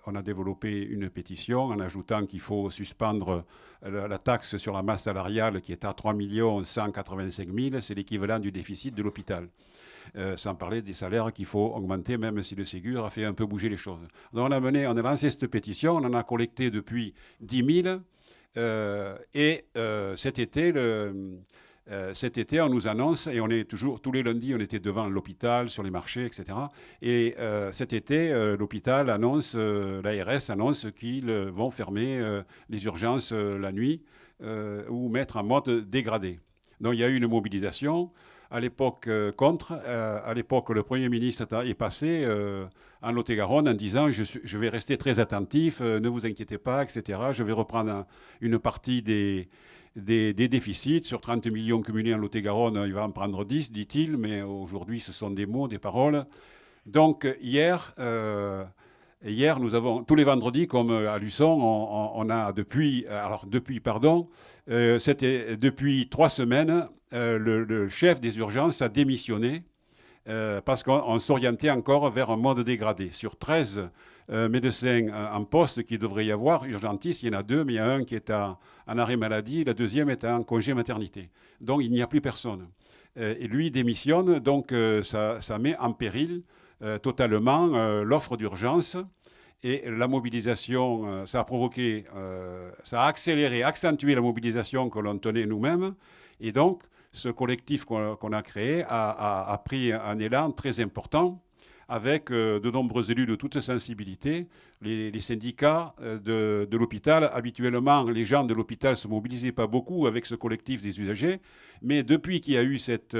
on a développé une pétition en ajoutant qu'il faut suspendre la taxe sur la masse salariale qui est à 3 185 000. C'est l'équivalent du déficit de l'hôpital. Sans parler des salaires qu'il faut augmenter, même si le Ségur a fait un peu bouger les choses. Donc, on a lancé cette pétition, on en a collecté depuis 10 000. Cet été, on nous annonce, et on est toujours, tous les lundis, on était devant l'hôpital, sur les marchés, etc. Et cet été, l'hôpital annonce, l'ARS annonce qu'ils vont fermer les urgences la nuit ou mettre en mode dégradé. Donc il y a eu une mobilisation. À l'époque, à l'époque, le Premier ministre est passé en Lot-et-Garonne en disant je vais rester très attentif, ne vous inquiétez pas, etc. Je vais reprendre une partie des déficits. Sur 30 millions cumulés en Lot-et-Garonne, il va en prendre 10, dit-il, mais aujourd'hui, ce sont des mots, des paroles. Donc, hier, nous avons, tous les vendredis, comme à Luçon, on a depuis 3 semaines, le chef des urgences a démissionné parce qu'on s'orientait encore vers un mode dégradé. Sur 13 médecins en poste qu'il devrait y avoir, urgentistes, il y en a 2, mais il y a un qui est en arrêt maladie, la deuxième est en congé maternité. Donc il n'y a plus personne. Et lui démissionne, donc ça met en péril totalement l'offre d'urgence. Et la mobilisation, ça a provoqué, ça a accéléré, accentué la mobilisation que l'on tenait nous-mêmes. Et donc, ce collectif qu'on a créé a pris un élan très important avec de nombreux élus de toutes sensibilités. Les syndicats de l'hôpital, habituellement, les gens de l'hôpital ne se mobilisaient pas beaucoup avec ce collectif des usagers. Mais depuis qu'il y a eu cette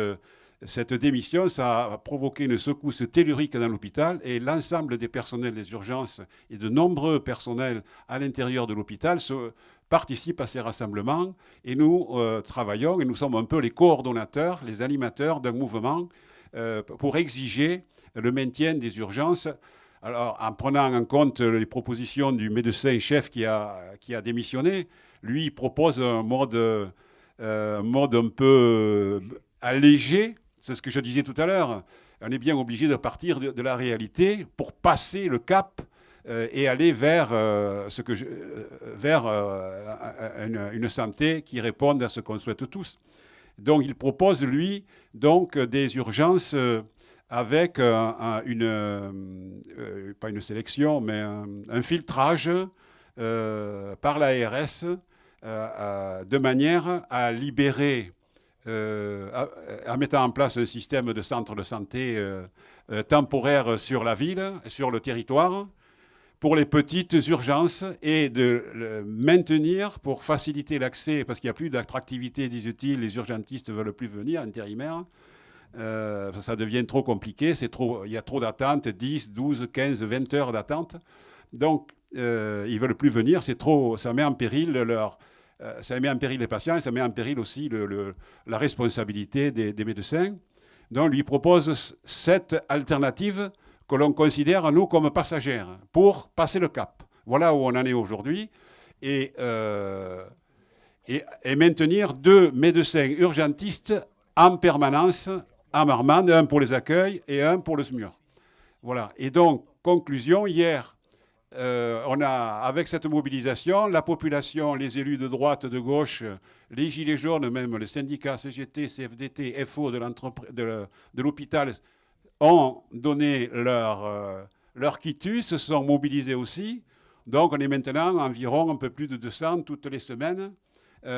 démission, ça a provoqué une secousse tellurique dans l'hôpital et l'ensemble des personnels des urgences et de nombreux personnels à l'intérieur de l'hôpital participent à ces rassemblements et nous travaillons et nous sommes un peu les coordonnateurs, les animateurs d'un mouvement pour exiger le maintien des urgences. Alors, en prenant en compte les propositions du médecin-chef qui a démissionné, lui, il propose un mode un peu allégé. C'est ce que je disais tout à l'heure. On est bien obligé de partir de la réalité pour passer le cap et aller vers, une santé qui réponde à ce qu'on souhaite tous. Donc, il propose, lui, donc, des urgences avec pas une sélection, mais un filtrage par l'ARS de manière à libérer, en mettant en place un système de centre de santé temporaire sur la ville, sur le territoire, pour les petites urgences et de le maintenir pour faciliter l'accès, parce qu'il n'y a plus d'attractivité, disent-ils, les urgentistes ne veulent plus venir, intérimaires. Ça devient trop compliqué, il y a trop d'attentes, 10, 12, 15, 20 heures d'attente. Donc, ils ne veulent plus venir, ça met en péril les patients et ça met en péril aussi la responsabilité des médecins. Donc, lui propose cette alternative que l'on considère, nous, comme passagère, pour passer le cap. Voilà où on en est aujourd'hui. Et maintenir 2 médecins urgentistes en permanence à Marmande, un pour les accueils et un pour le SMUR. Voilà. Et donc, conclusion, hier, on a, avec cette mobilisation, la population, les élus de droite, de gauche, les Gilets jaunes, même les syndicats CGT, CFDT, FO de l'hôpital, ont donné leur quitus, se sont mobilisés aussi. Donc, on est maintenant environ un peu plus de 200 toutes les semaines. Il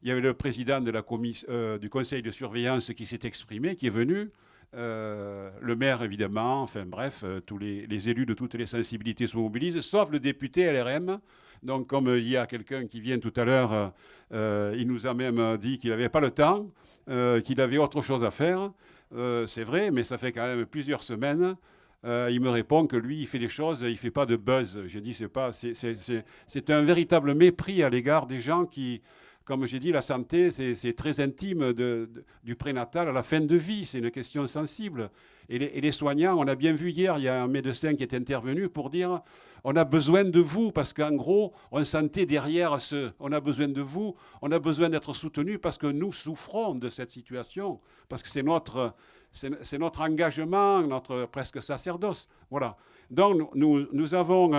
y avait le président du conseil de surveillance qui s'est exprimé, qui est venu. Le maire, évidemment, enfin bref, tous les élus de toutes les sensibilités se mobilisent, sauf le député LRM. Donc, comme il y a quelqu'un qui vient tout à l'heure, il nous a même dit qu'il n'avait pas le temps, qu'il avait autre chose à faire. C'est vrai, mais ça fait quand même plusieurs semaines. Il me répond que lui, il fait des choses, il ne fait pas de buzz. J'ai dit, c'est un véritable mépris à l'égard des gens qui, comme j'ai dit, la santé, c'est très intime du prénatal à la fin de vie. C'est une question sensible. Et les soignants, on a bien vu hier, il y a un médecin qui est intervenu pour dire on a besoin de vous, parce qu'en gros, on sentait derrière on a besoin de vous, on a besoin d'être soutenus parce que nous souffrons de cette situation, parce que c'est notre engagement, notre presque sacerdoce. Voilà. Donc, nous avons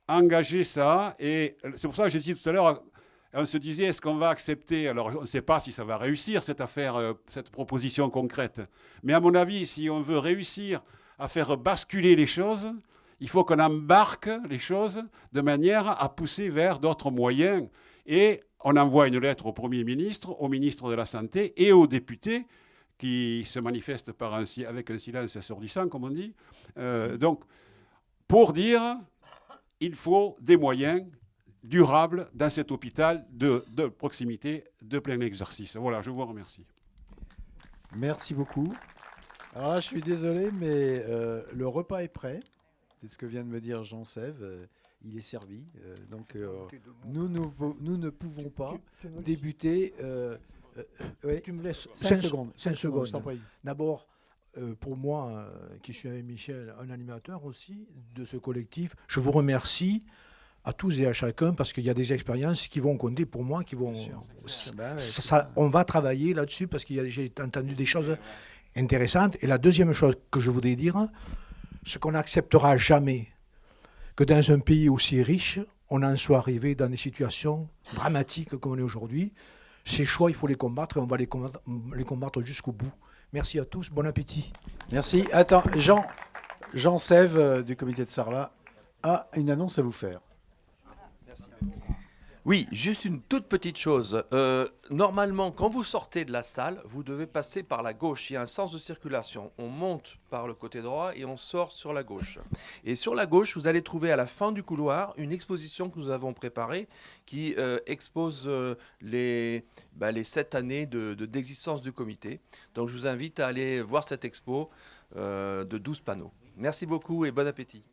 engagé ça, et c'est pour ça que j'ai dit tout à l'heure, on se disait, est-ce qu'on va accepter? Alors, on ne sait pas si ça va réussir, cette affaire, cette proposition concrète. Mais à mon avis, si on veut réussir à faire basculer les choses, il faut qu'on embarque les choses de manière à pousser vers d'autres moyens. Et on envoie une lettre au Premier ministre, au ministre de la Santé et aux députés qui se manifestent avec un silence assourdissant, comme on dit. Donc, pour dire, il faut des moyens durable dans cet hôpital de proximité, de plein exercice. Voilà, je vous remercie. Merci beaucoup. Alors là, je suis désolé, mais le repas est prêt. C'est ce que vient de me dire Jean Sève. Il est servi. Donc, nous ne pouvons pas débuter. Ouais. Tu me laisses 5 secondes. 5 secondes. Je t'en prie. D'abord, pour moi, qui suis avec Michel, un animateur aussi de ce collectif, je vous remercie à tous et à chacun, parce qu'il y a des expériences qui vont compter pour moi, qui vont... on va travailler là-dessus, parce que j'ai entendu des choses intéressantes. Et la deuxième chose que je voudrais dire, ce qu'on n'acceptera jamais, que dans un pays aussi riche, on en soit arrivé dans des situations dramatiques comme on est aujourd'hui. Ces choix, il faut les combattre, et on va les combattre jusqu'au bout. Merci à tous, bon appétit. Merci. Attends, Jean Sève du comité de Sarlat a une annonce à vous faire. Oui, juste une toute petite chose. Normalement, quand vous sortez de la salle, vous devez passer par la gauche. Il y a un sens de circulation. On monte par le côté droit et on sort sur la gauche. Et sur la gauche, vous allez trouver à la fin du couloir une exposition que nous avons préparée qui expose les 7 années d'existence du comité. Donc je vous invite à aller voir cette expo de 12 panneaux. Merci beaucoup et bon appétit.